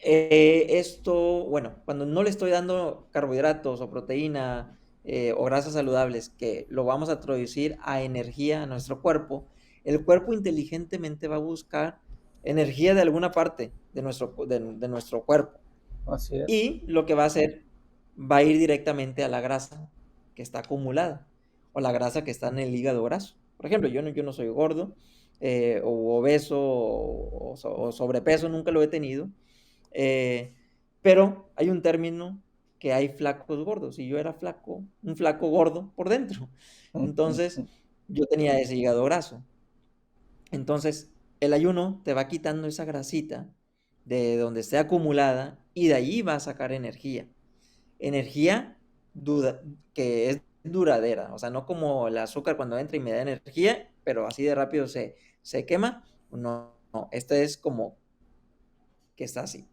esto, bueno, cuando no le estoy dando carbohidratos o proteína o grasas saludables, que lo vamos a traducir a energía a nuestro cuerpo, el cuerpo inteligentemente va a buscar energía de alguna parte de nuestro cuerpo. Así es. Y lo que va a hacer, va a ir directamente a la grasa que está acumulada o la grasa que está en el hígado graso. Por ejemplo, yo no soy gordo o obeso o sobrepeso, nunca lo he tenido, eh, pero hay un término que hay flacos gordos y yo era flaco, un flaco gordo por dentro. Entonces, yo tenía ese hígado graso. Entonces, el ayuno te va quitando esa grasita de donde esté acumulada y de allí va a sacar energía. Energía duda, que es duradera, o sea, no como el azúcar cuando entra y me da energía, pero así de rápido se quema. No, no, esta es como que está así.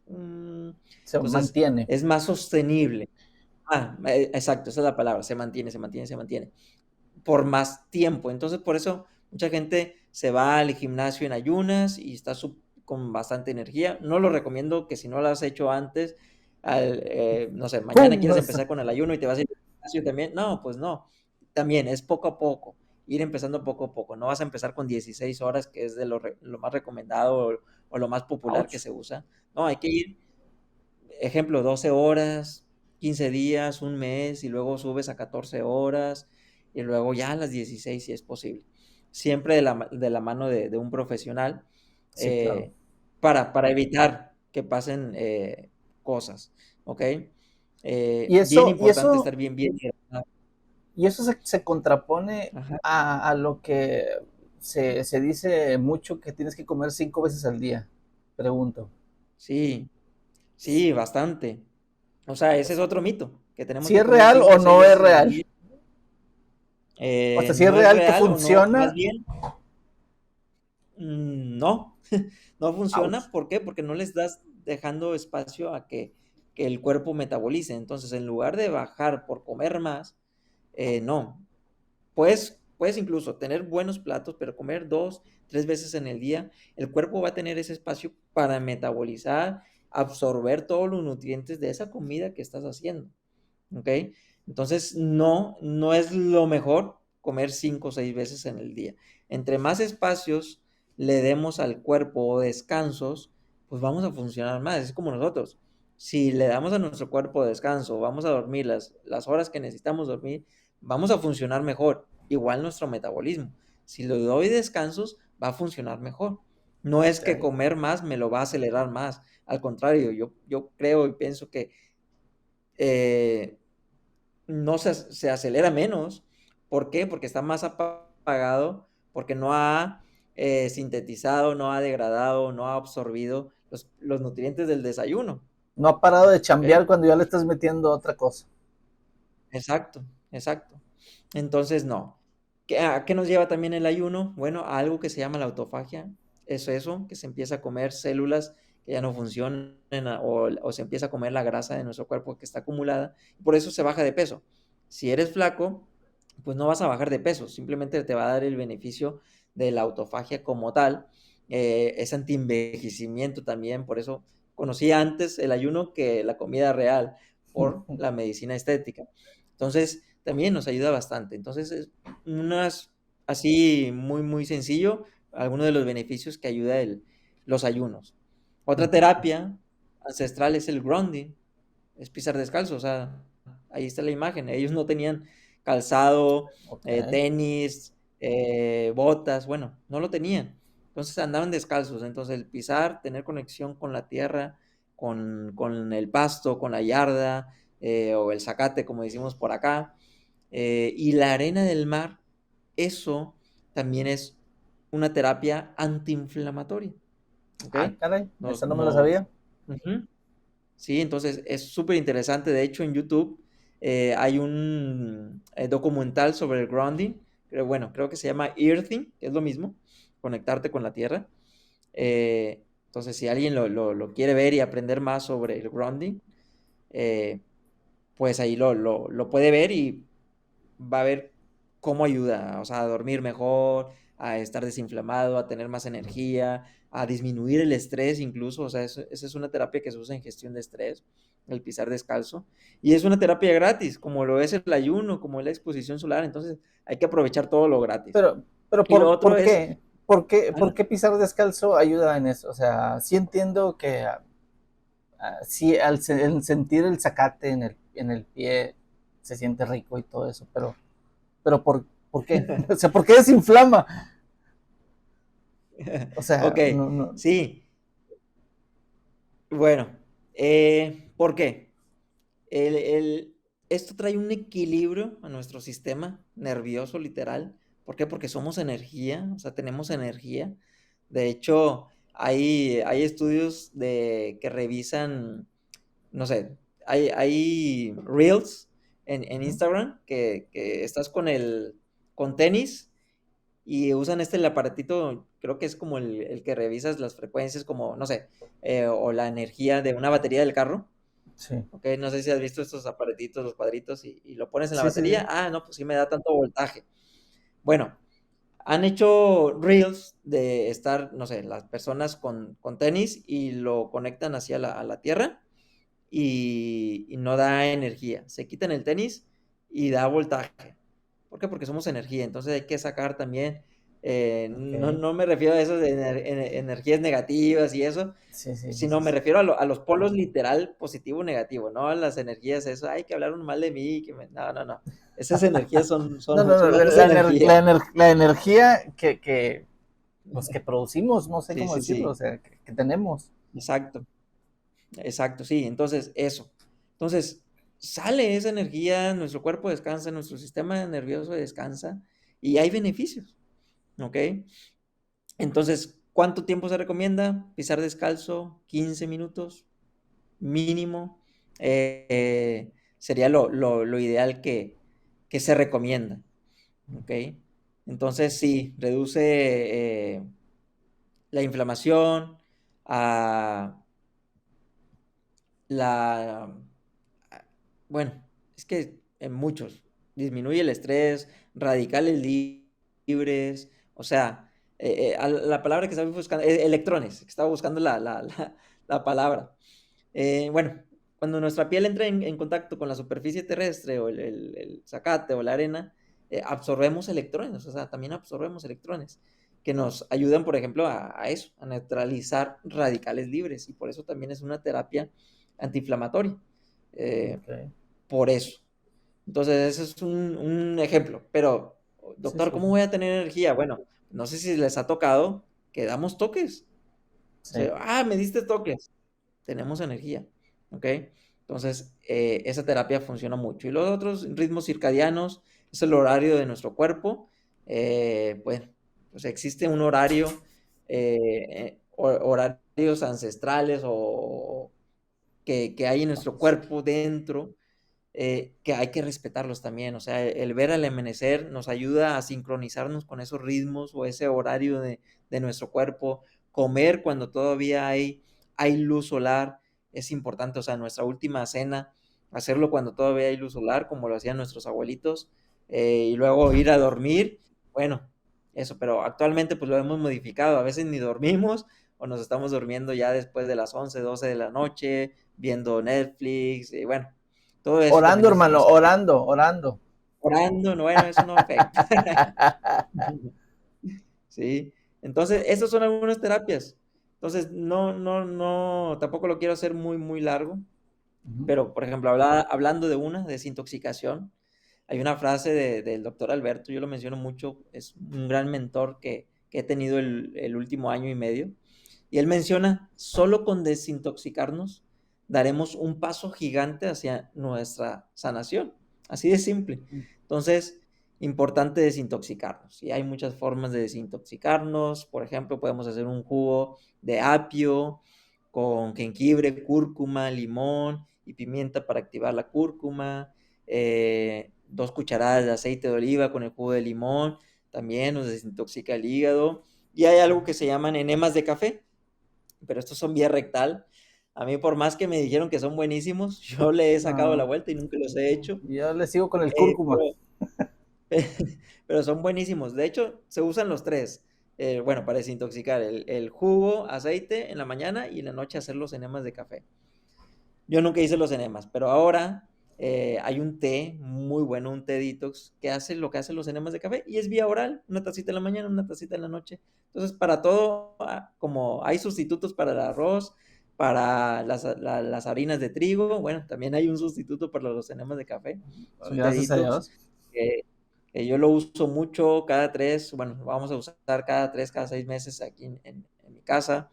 Se Entonces, mantiene. es más sostenible. Exacto, esa es la palabra, se mantiene, se mantiene, se mantiene por más tiempo. Entonces, por eso mucha gente se va al gimnasio en ayunas y está con bastante energía. No lo recomiendo que si no lo has hecho antes, no sé, mañana ¡Pum! quieres empezar con el ayuno y te vas a ir al gimnasio también. No, pues no. También es poco a poco, ir empezando poco a poco. No vas a empezar con 16 horas, que es de lo más recomendado o lo más popular que Ouch. se usa. No, hay que ir, ejemplo, 12 horas, 15 días, un mes, y luego subes a 14 horas, y luego ya a las 16 si es posible. Siempre de la mano de un profesional Sí, claro. eh, para evitar que pasen cosas, ¿ok? Y Bien eso, y importante eso estar bien hidratado. Y eso se contrapone Ajá. a lo que se dice mucho que tienes que comer 5 veces al día. Pregunto. Sí, sí, bastante. O sea, ese es otro mito, que tenemos ¿Si que es comer real o 5 o 6 no es veces al real? día. O sea, si es No es real que real o no, más funciona. bien, no, no Ouch. funciona. ¿Por qué? Porque no le estás dejando espacio a que el cuerpo metabolice. Entonces, en lugar de bajar por comer más, no. Puedes incluso tener buenos platos, pero comer 2, 3 veces en el día, el cuerpo va a tener ese espacio para metabolizar, absorber todos los nutrientes de esa comida que estás haciendo. ¿Ok? Entonces, no, no es lo mejor comer 5 o 6 veces en el día. Entre más espacios le demos al cuerpo o descansos, pues vamos a funcionar más. Es como nosotros. Si le damos a nuestro cuerpo descanso, vamos a dormir las horas que necesitamos dormir, vamos a funcionar mejor. Igual nuestro metabolismo. Si le doy descansos, va a funcionar mejor. No es que Ya, comer más me lo va a acelerar más. Al contrario, yo creo y pienso que eh, no se acelera menos. ¿Por qué? Porque está más apagado, porque no ha sintetizado, no ha degradado, no ha absorbido los nutrientes del desayuno. no ha parado de ¿Ok? chambear cuando ya le estás metiendo otra cosa. Exacto, exacto. Entonces, no. ¿A qué nos lleva también el ayuno? Bueno, a algo que se llama la autofagia. Es eso, que se empieza a comer células que ya no funcionan o se empieza a comer la grasa de nuestro cuerpo que está acumulada. Por eso se baja de peso. Si eres flaco, pues no vas a bajar de peso, simplemente te va a dar el beneficio de la autofagia como tal. Es antienvejecimiento también, por eso conocí antes el ayuno que la comida real por la medicina estética. Entonces, también nos ayuda bastante. Entonces, es unas así muy, muy sencillo, algunos de los beneficios que ayuda los ayunos. Otra terapia ancestral es el grounding, es pisar descalzo, o sea, ahí está la imagen. Ellos no tenían calzado, Ok. tenis, botas, bueno, no lo tenían. Entonces andaban descalzos. Entonces el pisar, tener conexión con la tierra, con el pasto, con la yarda, o el zacate, como decimos por acá, y la arena del mar, eso también es una terapia antiinflamatoria. ¿Ok? Ah, caray, Nos, esa no me la nos, sabía. Ujú. Sí, entonces es súper interesante. De hecho, en YouTube hay un documental sobre el grounding. Bueno, creo que se llama Earthing, que es lo mismo, conectarte con la tierra. Entonces, si alguien lo quiere ver y aprender más sobre el grounding, eh, pues ahí lo puede ver y va a ver cómo ayuda, o sea, a dormir mejor, a estar desinflamado, a tener más energía, a disminuir el estrés incluso, o sea, esa es una terapia que se usa en gestión de estrés, el pisar descalzo, y es una terapia gratis, como lo es el ayuno, como es la exposición solar, entonces hay que aprovechar todo lo gratis. Pero Y lo otro ¿por es, qué? ¿Por ah, qué pisar descalzo ayuda en eso? O sea, sí entiendo que sí, el sentir el zacate en el pie se siente rico y todo eso, pero ¿por qué? O sea, ¿por qué desinflama? O ok, sea, no, no. sí, bueno, ¿por qué? El, el- Esto trae un equilibrio a nuestro sistema nervioso, literal. ¿Por qué? Porque somos energía, o sea, tenemos energía. De hecho, hay estudios que revisan, no sé, hay reels en Ujú. Instagram que estás con tenis y usan el aparatito, creo que es como el que revisas las frecuencias, como, no sé, o la energía de una batería del carro. Sí, Ok, no sé si has visto estos aparatitos, los cuadritos, y lo pones en la sí, sí, batería. sí. Ah, no, pues sí me da tanto voltaje. Bueno, han hecho reels de estar, no sé, las personas con tenis y lo conectan hacia a la tierra y no da energía. Se quitan el tenis y da voltaje. ¿Por qué? Porque somos energía. Entonces hay que sacar también, no, Ok. no me refiero a eso de energías negativas y eso, Sí, sí, sí, sino sí, me sí. refiero a los polos literal positivo o negativo, no a las energías, eso, hay que hablar mal de mí, no, no, no. Esas energías son, No, son no, no, solamente energía. la energía pues, que producimos, no sé Sí, cómo sí, decirlo, o sí, sea, que tenemos. exacto, exacto, sí, entonces eso. Entonces, sale esa energía, nuestro cuerpo descansa, nuestro sistema nervioso descansa y hay beneficios, ¿ok? Entonces, ¿cuánto tiempo se recomienda? Pisar descalzo, 15 minutos mínimo, sería lo ideal que se recomienda, ¿ok? Entonces, sí, reduce la inflamación, a la, bueno, es que en muchos, disminuye el estrés, radicales libres, o sea, la palabra que estaba buscando, electrones, que estaba buscando la palabra. Bueno, cuando nuestra piel entra en contacto con la superficie terrestre o el zacate o la arena, absorbemos electrones, o sea, también absorbemos electrones que nos ayudan, por ejemplo, a eso, a neutralizar radicales libres y por eso también es una terapia antiinflamatoria. eh, Ok. por eso. Entonces, ese es un ejemplo. Pero, Sí, doctor, sí, ¿cómo voy a tener energía? Bueno, no sé si les ha tocado que damos toques. O sí. sea, me diste toques. Tenemos energía. ¿Ok? Entonces, esa terapia funciona mucho. Y los otros ritmos circadianos es el horario de nuestro cuerpo. Bueno, pues existe un horario, horarios ancestrales o que hay en nuestro cuerpo dentro, que hay que respetarlos también. O sea, el ver al amanecer nos ayuda a sincronizarnos con esos ritmos o ese horario de nuestro cuerpo. Comer cuando todavía hay luz solar es importante. O sea, nuestra última cena, hacerlo cuando todavía hay luz solar, como lo hacían nuestros abuelitos, y luego ir a dormir. Bueno, eso, pero actualmente pues lo hemos modificado. A veces ni dormimos o nos estamos durmiendo ya después de las 11 12 de la noche, viendo Netflix, y bueno, todo eso también Orando, hermano, nos afecta. orando, orando. Orando, no, bueno, eso no afecta. Sí, entonces, estas son algunas terapias. Entonces, no, tampoco lo quiero hacer muy largo, Ujú. pero, por ejemplo, hablando de una desintoxicación, hay una frase del doctor Alberto, yo lo menciono mucho, es un gran mentor que he tenido el último año y medio, y él menciona, solo con desintoxicarnos daremos un paso gigante hacia nuestra sanación, así de simple. Entonces, importante desintoxicarnos, y hay muchas formas de desintoxicarnos, por ejemplo, podemos hacer un jugo de apio con jengibre, cúrcuma, limón y pimienta para activar la cúrcuma, 2 cucharadas de aceite de oliva con el jugo de limón, también nos desintoxica el hígado. Y hay algo que se llaman enemas de café, pero estos son vía rectal. A mí, por más que me dijeron que son buenísimos, yo le he sacado la No, vuelta y nunca los he hecho. yo le sigo con el Eh, cúrcuma. pero, pero son buenísimos. De hecho, se usan los tres. Bueno, para desintoxicar el jugo, aceite en la mañana y en la noche hacer los enemas de café. Yo nunca hice los enemas, pero ahora hay un té muy bueno, un té detox, que hace lo que hacen los enemas de café y es vía oral, una tacita en la mañana, una tacita en la noche. Entonces, para todo, como hay sustitutos para el arroz, para las harinas de trigo, bueno, también hay un sustituto para los enemas de café. Es un té Gracias a detox Dios. que yo lo uso mucho cada 3, bueno, vamos a usar cada 6 meses aquí en mi casa.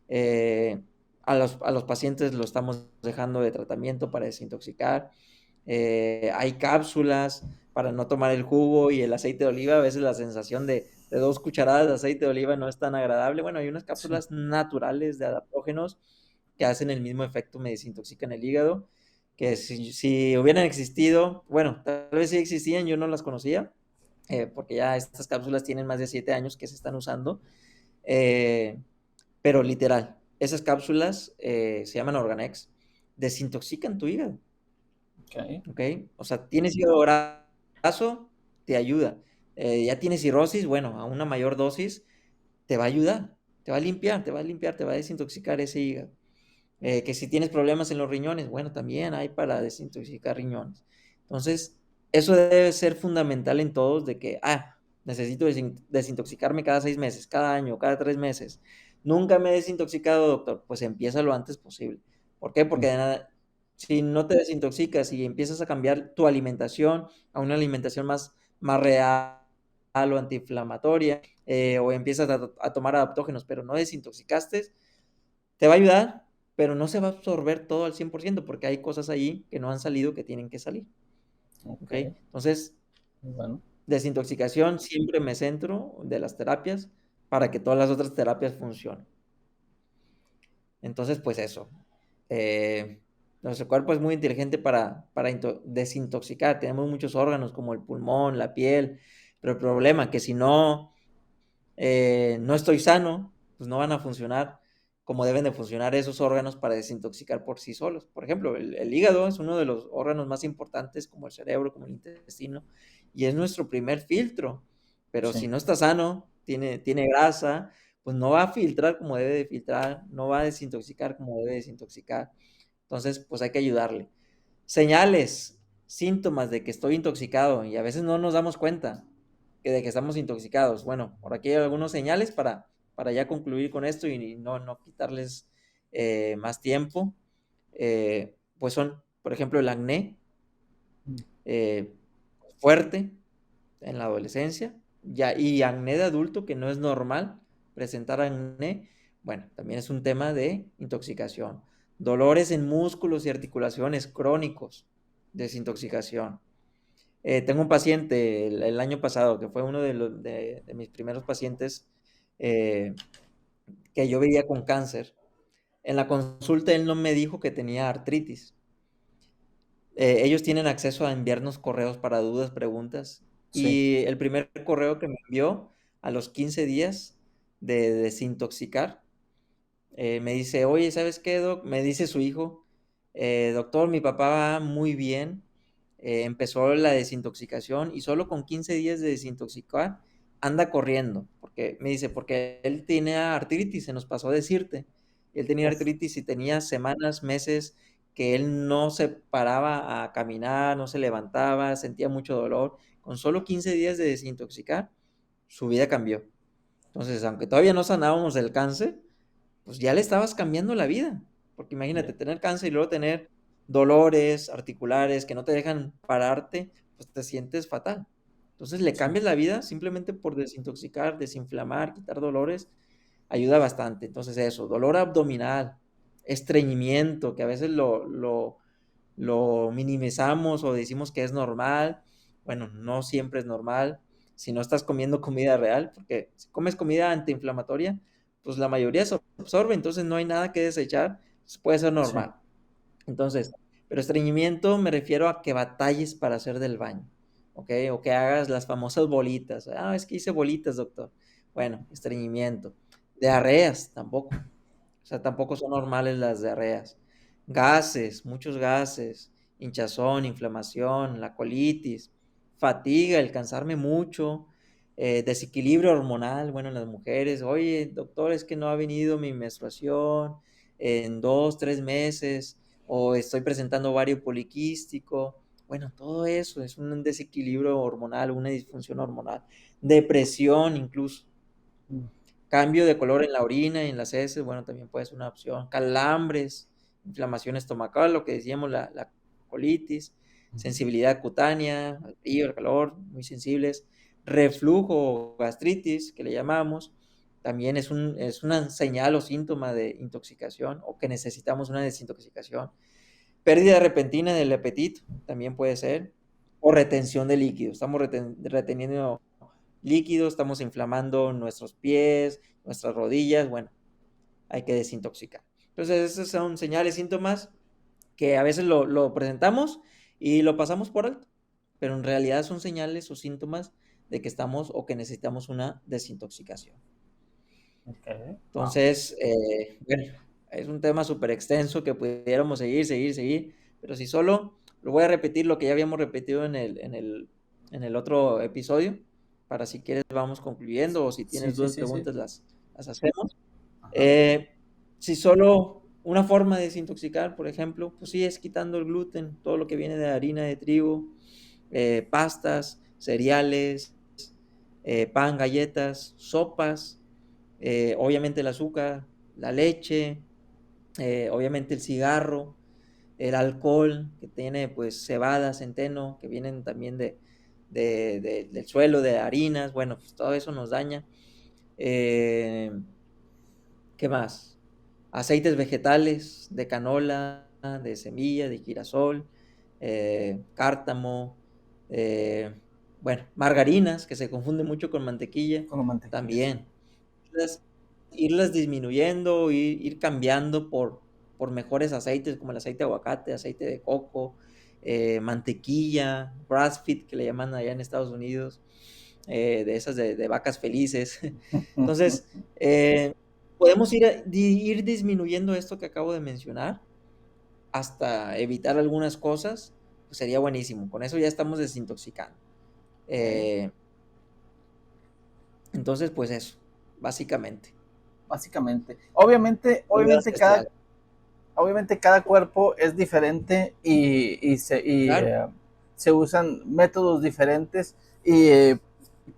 Eh, a los pacientes lo estamos dejando de tratamiento para desintoxicar. Hay cápsulas para no tomar el jugo y el aceite de oliva. A veces la sensación de 2 cucharadas de aceite de oliva no es tan agradable. Bueno, hay unas Sí. cápsulas naturales de adaptógenos que hacen el mismo efecto, me desintoxican el hígado, que si hubieran existido, bueno, tal vez sí existían, yo no las conocía, porque ya estas cápsulas tienen más de 7 años que se están usando. Eh, pero literal, esas cápsulas se llaman Organex, desintoxican tu hígado, Ok. ¿ok? O sea, tienes hígado graso, te ayuda. Ya tienes cirrosis, bueno, a una mayor dosis te va a ayudar, te va a limpiar, te va a limpiar, te va a desintoxicar ese hígado. Que si tienes problemas en los riñones, bueno, también hay para desintoxicar riñones. Entonces, eso debe ser fundamental en todos de que, necesito desintoxicarme cada 6 meses, cada año, cada 3 meses. Nunca me he desintoxicado, doctor. Pues empieza lo antes posible. ¿Por qué? Porque de nada, si no te desintoxicas y empiezas a cambiar tu alimentación a una alimentación más real o antiinflamatoria, o empiezas a tomar adaptógenos, pero no desintoxicaste, te va a ayudar, pero no se va a absorber todo al 100% porque hay cosas ahí que no han salido que tienen que salir. Ok, ¿Ok? Entonces, bueno, desintoxicación siempre me centro de las terapias para que todas las otras terapias funcionen. Entonces, pues eso. Nuestro cuerpo es muy inteligente para desintoxicar. Tenemos muchos órganos como el pulmón, la piel, pero el problema es que si no estoy sano, pues no van a funcionar como deben de funcionar esos órganos para desintoxicar por sí solos. Por ejemplo, el hígado es uno de los órganos más importantes como el cerebro, como el intestino, y es nuestro primer filtro. Pero si sí, no está sano, tiene grasa, pues no va a filtrar como debe de filtrar, no va a desintoxicar como debe desintoxicar. Entonces, pues hay que ayudarle. Señales, síntomas de que estoy intoxicado y a veces no nos damos cuenta de que estamos intoxicados. Bueno, por aquí hay algunos señales para ya concluir con esto y no quitarles más tiempo. Pues son, por ejemplo, el acné mm, eh, fuerte en la adolescencia y acné de adulto que no es normal presentar acné. Bueno, también es un tema de intoxicación. Dolores en músculos y articulaciones crónicos, desintoxicación. Tengo un paciente el año pasado que fue uno de mis primeros pacientes eh, que yo veía con cáncer. En la consulta él no me dijo que tenía artritis. Ellos tienen acceso a enviarnos correos para dudas, preguntas. sí, Y el primer correo que me envió a los 15 días de desintoxicar, me dice, oye, ¿sabes qué, doc? Me dice su hijo, doctor, mi papá va muy bien, empezó la desintoxicación y solo con 15 días de desintoxicar anda corriendo, porque me dice, porque él tenía artritis, se nos pasó a decirte, él tenía uf, artritis y tenía semanas, meses que él no se paraba a caminar, no se levantaba, sentía mucho dolor. Con solo 15 días de desintoxicar, su vida cambió. Entonces, aunque todavía no sanábamos el cáncer, pues ya le estabas cambiando la vida. Porque imagínate, ya, tener cáncer y luego tener dolores articulares que no te dejan pararte, pues te sientes fatal. Entonces le sí, cambias la vida simplemente por desintoxicar, desinflamar, quitar dolores, ayuda bastante. Entonces eso, dolor abdominal, estreñimiento, que a veces lo minimizamos o decimos que es normal. Bueno, no siempre es normal. Si no estás comiendo comida real, porque si comes comida antiinflamatoria, pues la mayoría se absorbe, entonces no hay nada que desechar, pues puede ser sí, normal. Entonces, pero estreñimiento me refiero a que batalles para hacer del baño, ¿ok? O que hagas las famosas bolitas. Ah, es que hice bolitas, doctor. Bueno, estreñimiento. Diarreas, tampoco. O sea, tampoco son normales las diarreas. Gases, muchos gases, hinchazón, inflamación, la colitis, fatiga, el cansarme mucho, desequilibrio hormonal, bueno, en las mujeres, oye, doctor, es que no ha venido mi menstruación en 2, 3 meses, o estoy presentando ovario poliquístico. Bueno, todo eso es un desequilibrio hormonal, una disfunción hormonal, depresión incluso. mm, Cambio de color en la orina y en las heces, bueno, también puede ser una opción. Calambres, inflamación estomacal, lo que decíamos, la colitis, sensibilidad cutánea, al frío, al calor, muy sensibles. Reflujo o gastritis, que le llamamos, también es una señal o síntoma de intoxicación o que necesitamos una desintoxicación. Pérdida repentina del apetito, también puede ser. O retención de líquidos. Estamos reteniendo líquidos, estamos inflamando nuestros pies, nuestras rodillas, bueno, hay que desintoxicar. Entonces, esos son señales, síntomas que a veces lo presentamos y lo pasamos por alto, pero en realidad son señales o síntomas de que estamos o que necesitamos una desintoxicación. ok, wow, Entonces, bueno, es un tema súper extenso que pudiéramos seguir, pero si solo lo voy a repetir lo que ya habíamos repetido en el otro episodio, para si quieres vamos concluyendo o si sí, tienes sí, dudas, sí, sí, preguntas, las hacemos. ajá, Eh, si solo una forma de desintoxicar, por ejemplo, pues sí es quitando el gluten, todo lo que viene de harina de trigo, pastas, cereales, pan, galletas, sopas, obviamente el azúcar, la leche, obviamente el cigarro, el alcohol que tiene pues cebada, centeno, que vienen también del suelo, de harinas, bueno, pues todo eso nos daña. Eh, ¿Qué más? aceites vegetales de canola, de semilla, de girasol, cártamo, eh, bueno, margarinas, que se confunde mucho con mantequilla, Con mantequilla, sí. también. Irlas, irlas disminuyendo, ir cambiando por mejores aceites, como el aceite de aguacate, aceite de coco, mantequilla, grass feed, que le llaman allá en Estados Unidos, de esas de vacas felices. Entonces, podemos ir disminuyendo esto que acabo de mencionar hasta evitar algunas cosas, pues sería buenísimo. Con eso ya estamos desintoxicando. Ok. Eh, entonces, pues eso, básicamente. Básicamente. Obviamente, Ayudas especial. obviamente cada cuerpo es diferente Claro. se usan métodos diferentes y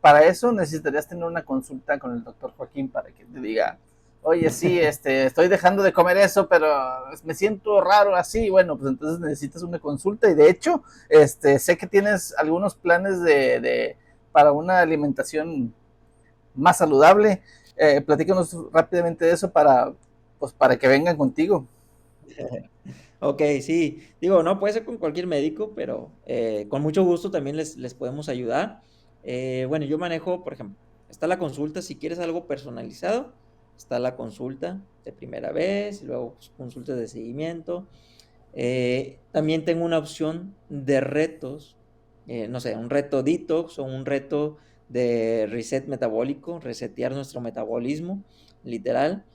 para eso necesitarías tener una consulta con el doctor Joaquín para que te diga, oye, sí, estoy dejando de comer eso, pero me siento raro así. Bueno, pues entonces necesitas una consulta y de hecho, sé que tienes algunos planes para una alimentación más saludable. Platícanos rápidamente de eso pues, para que vengan contigo. Ok, sí. Digo, no puede ser con cualquier médico, pero con mucho gusto también les podemos ayudar. Bueno, yo manejo, por ejemplo, está la consulta, si quieres algo personalizado, está la consulta de primera vez, y luego pues, consultas de seguimiento. También tengo una opción de retos, no sé, un reto detox o un reto de reset metabólico, resetear nuestro metabolismo, literal,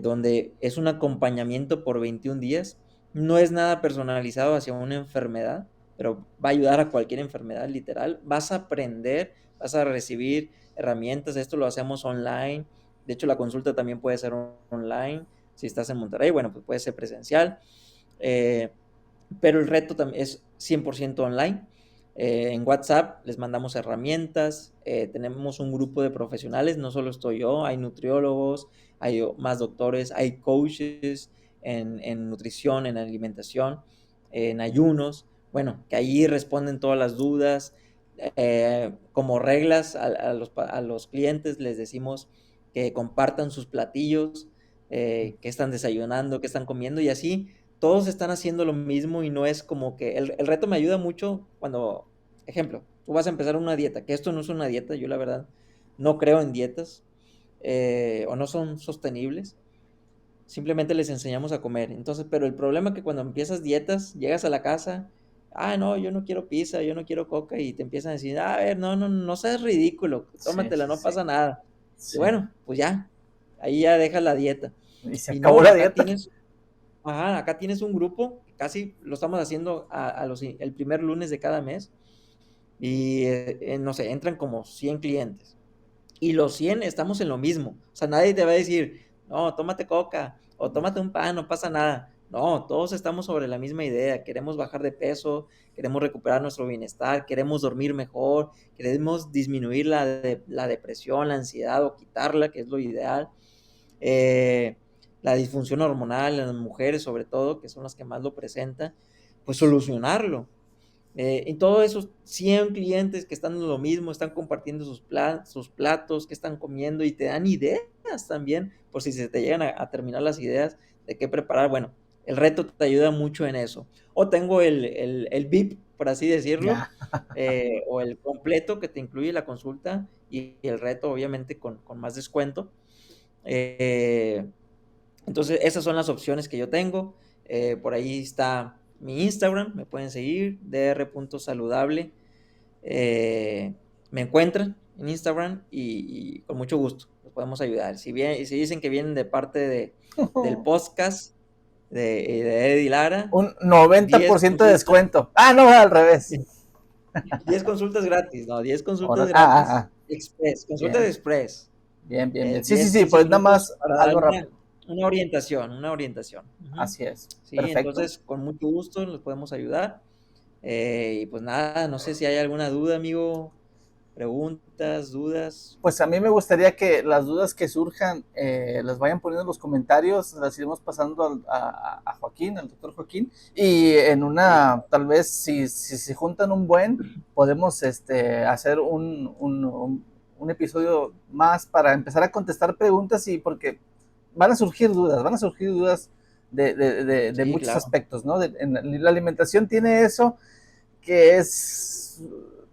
donde es un acompañamiento por 21 días. No es nada personalizado hacia una enfermedad, pero va a ayudar a cualquier enfermedad, literal. Vas a aprender, vas a recibir herramientas. Esto lo hacemos online. De hecho, la consulta también puede ser online. Si estás en Monterrey, bueno, pues puede ser presencial. Eh, pero el reto también es 100% online. En WhatsApp les mandamos herramientas, tenemos un grupo de profesionales, no solo estoy yo, hay nutriólogos, hay más doctores, hay coaches en nutrición, en alimentación, en ayunos, bueno, que ahí responden todas las dudas. Como reglas a los clientes les decimos que compartan sus platillos, qué están desayunando, qué están comiendo y así todos están haciendo lo mismo y no es como que el reto me ayuda mucho cuando, ejemplo, tú vas a empezar una dieta, que esto no es una dieta, yo la verdad no creo en dietas o no son sostenibles, simplemente les enseñamos a comer. Entonces, pero el problema es que cuando empiezas dietas, llegas a la casa, ah, no, yo no quiero pizza, yo no quiero coca y te empiezan a decir, a ver, no, no, no seas ridículo, Sí, tómatela, no sí, pasa nada. Y sí. bueno, pues ya, ahí ya dejas la dieta. Y se Y acabó no, la dieta. acá tienes un grupo, casi lo estamos haciendo el primer lunes de cada mes y no sé, entran como 100 clientes y los 100 estamos en lo mismo. O sea, nadie te va a decir, no, tómate coca o tómate un pan, no pasa nada. No, todos estamos sobre la misma idea. Queremos bajar de peso, queremos recuperar nuestro bienestar, queremos dormir mejor, queremos disminuir la depresión, la ansiedad o quitarla, que es lo ideal. eh, la disfunción hormonal en las mujeres, sobre todo, que son las que más lo presentan, pues solucionarlo. Y todos esos 100 clientes que están en lo mismo, están compartiendo sus platos, que están comiendo y te dan ideas también, por si se te llegan a terminar las ideas de qué preparar. Bueno, el reto te ayuda mucho en eso. O tengo el VIP, por así decirlo, Ya. o el completo que te incluye la consulta y el reto, obviamente, con más descuento. Eh, entonces, esas son las opciones que yo tengo. Por ahí está mi Instagram, me pueden seguir, dr.saludable. Eh, Me encuentran en Instagram y con mucho gusto los podemos ayudar. Si dicen que vienen de parte del podcast de Eddie Lara, Un 90% de descuento. Ah, no, al revés. 10 consultas gratis, no, 10 consultas Ahora, gratis, express, consultas bien, express. bien, bien, bien. Sí, sí, 10, sí, 15 pues nada minutos más para algo darle rápido. una orientación, una orientación. Ujú. Así es. Sí, Perfecto. entonces con mucho gusto los podemos ayudar. Y pues nada, no sé si hay alguna duda, amigo, preguntas, dudas. Pues a mí me gustaría que las dudas que surjan las vayan poniendo en los comentarios, las iremos pasando a Joaquín, al doctor Joaquín, y en Sí, tal vez si se juntan un buen, podemos hacer un episodio más para empezar a contestar preguntas y porque van a surgir dudas de Sí, muchos claro. aspectos, ¿no? La alimentación tiene eso que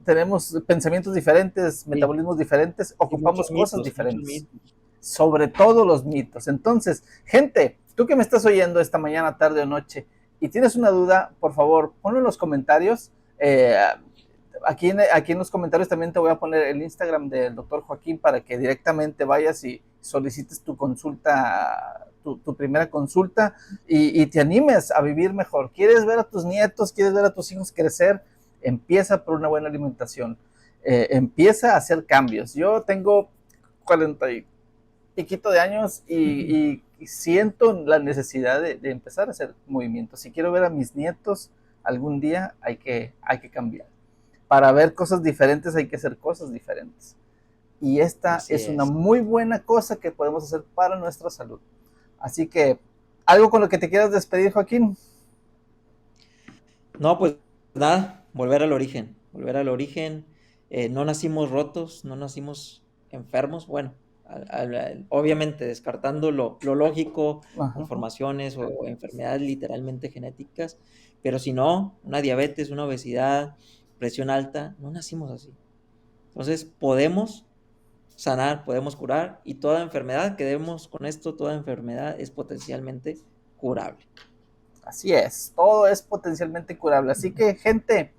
tenemos pensamientos diferentes, Sí, metabolismos diferentes, y muchos ocupamos cosas mitos, muchos diferentes, mitos. sobre todo los mitos. Entonces, gente, tú que me estás oyendo esta mañana, tarde o noche, y tienes una duda, por favor, ponlo en los comentarios. Aquí en los comentarios también te voy a poner el Instagram del doctor Joaquín para que directamente vayas y solicites tu consulta, tu primera consulta y te animes a vivir mejor. ¿Quieres ver a tus nietos? ¿Quieres ver a tus hijos crecer? Empieza por una buena alimentación. Empieza a hacer cambios. Yo tengo 40 y piquito de años y siento la necesidad de empezar a hacer movimientos. Si quiero ver a mis nietos algún día, hay que cambiar. Para ver cosas diferentes hay que hacer cosas diferentes. Y esta Así es una es. muy buena cosa que podemos hacer para nuestra salud. Así que, ¿algo con lo que te quieras despedir, Joaquín? No, pues nada, volver al origen, volver al origen. No nacimos rotos, no nacimos enfermos. Bueno, obviamente descartando lo lógico, Ajá. malformaciones o enfermedades literalmente genéticas, pero si no, una diabetes, una obesidad, presión alta, no nacimos así. Entonces podemos sanar, podemos curar y toda enfermedad, quedemos con esto, toda enfermedad es potencialmente curable. Así es, todo es potencialmente curable. Así que, gente,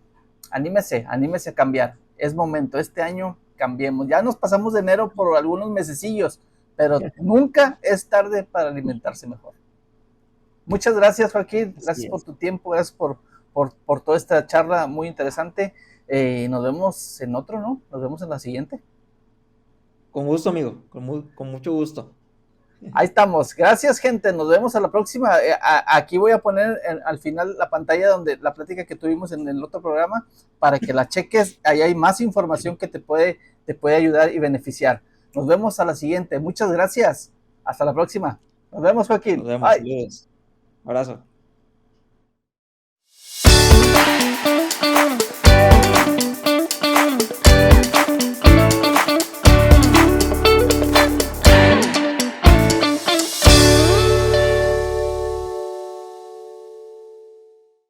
anímese a cambiar. Es momento, este año cambiemos. Ya nos pasamos de enero por algunos mesecillos, pero nunca es tarde para alimentarse mejor. Muchas gracias, Joaquín. Así Gracias por es. tu tiempo, gracias por toda esta charla muy interesante. Nos vemos en otro, ¿no? Nos vemos en la siguiente. Con gusto, amigo, con mucho gusto. Ahí estamos. Gracias, gente. Nos vemos a la próxima. Aquí voy a poner al final la pantalla donde la plática que tuvimos en el otro programa para que la cheques. Ahí hay más información que te puede ayudar y beneficiar. Nos vemos a la siguiente. Muchas gracias. Hasta la próxima. Nos vemos, Nos Joaquín. vemos, Bye. saludos. Abrazo.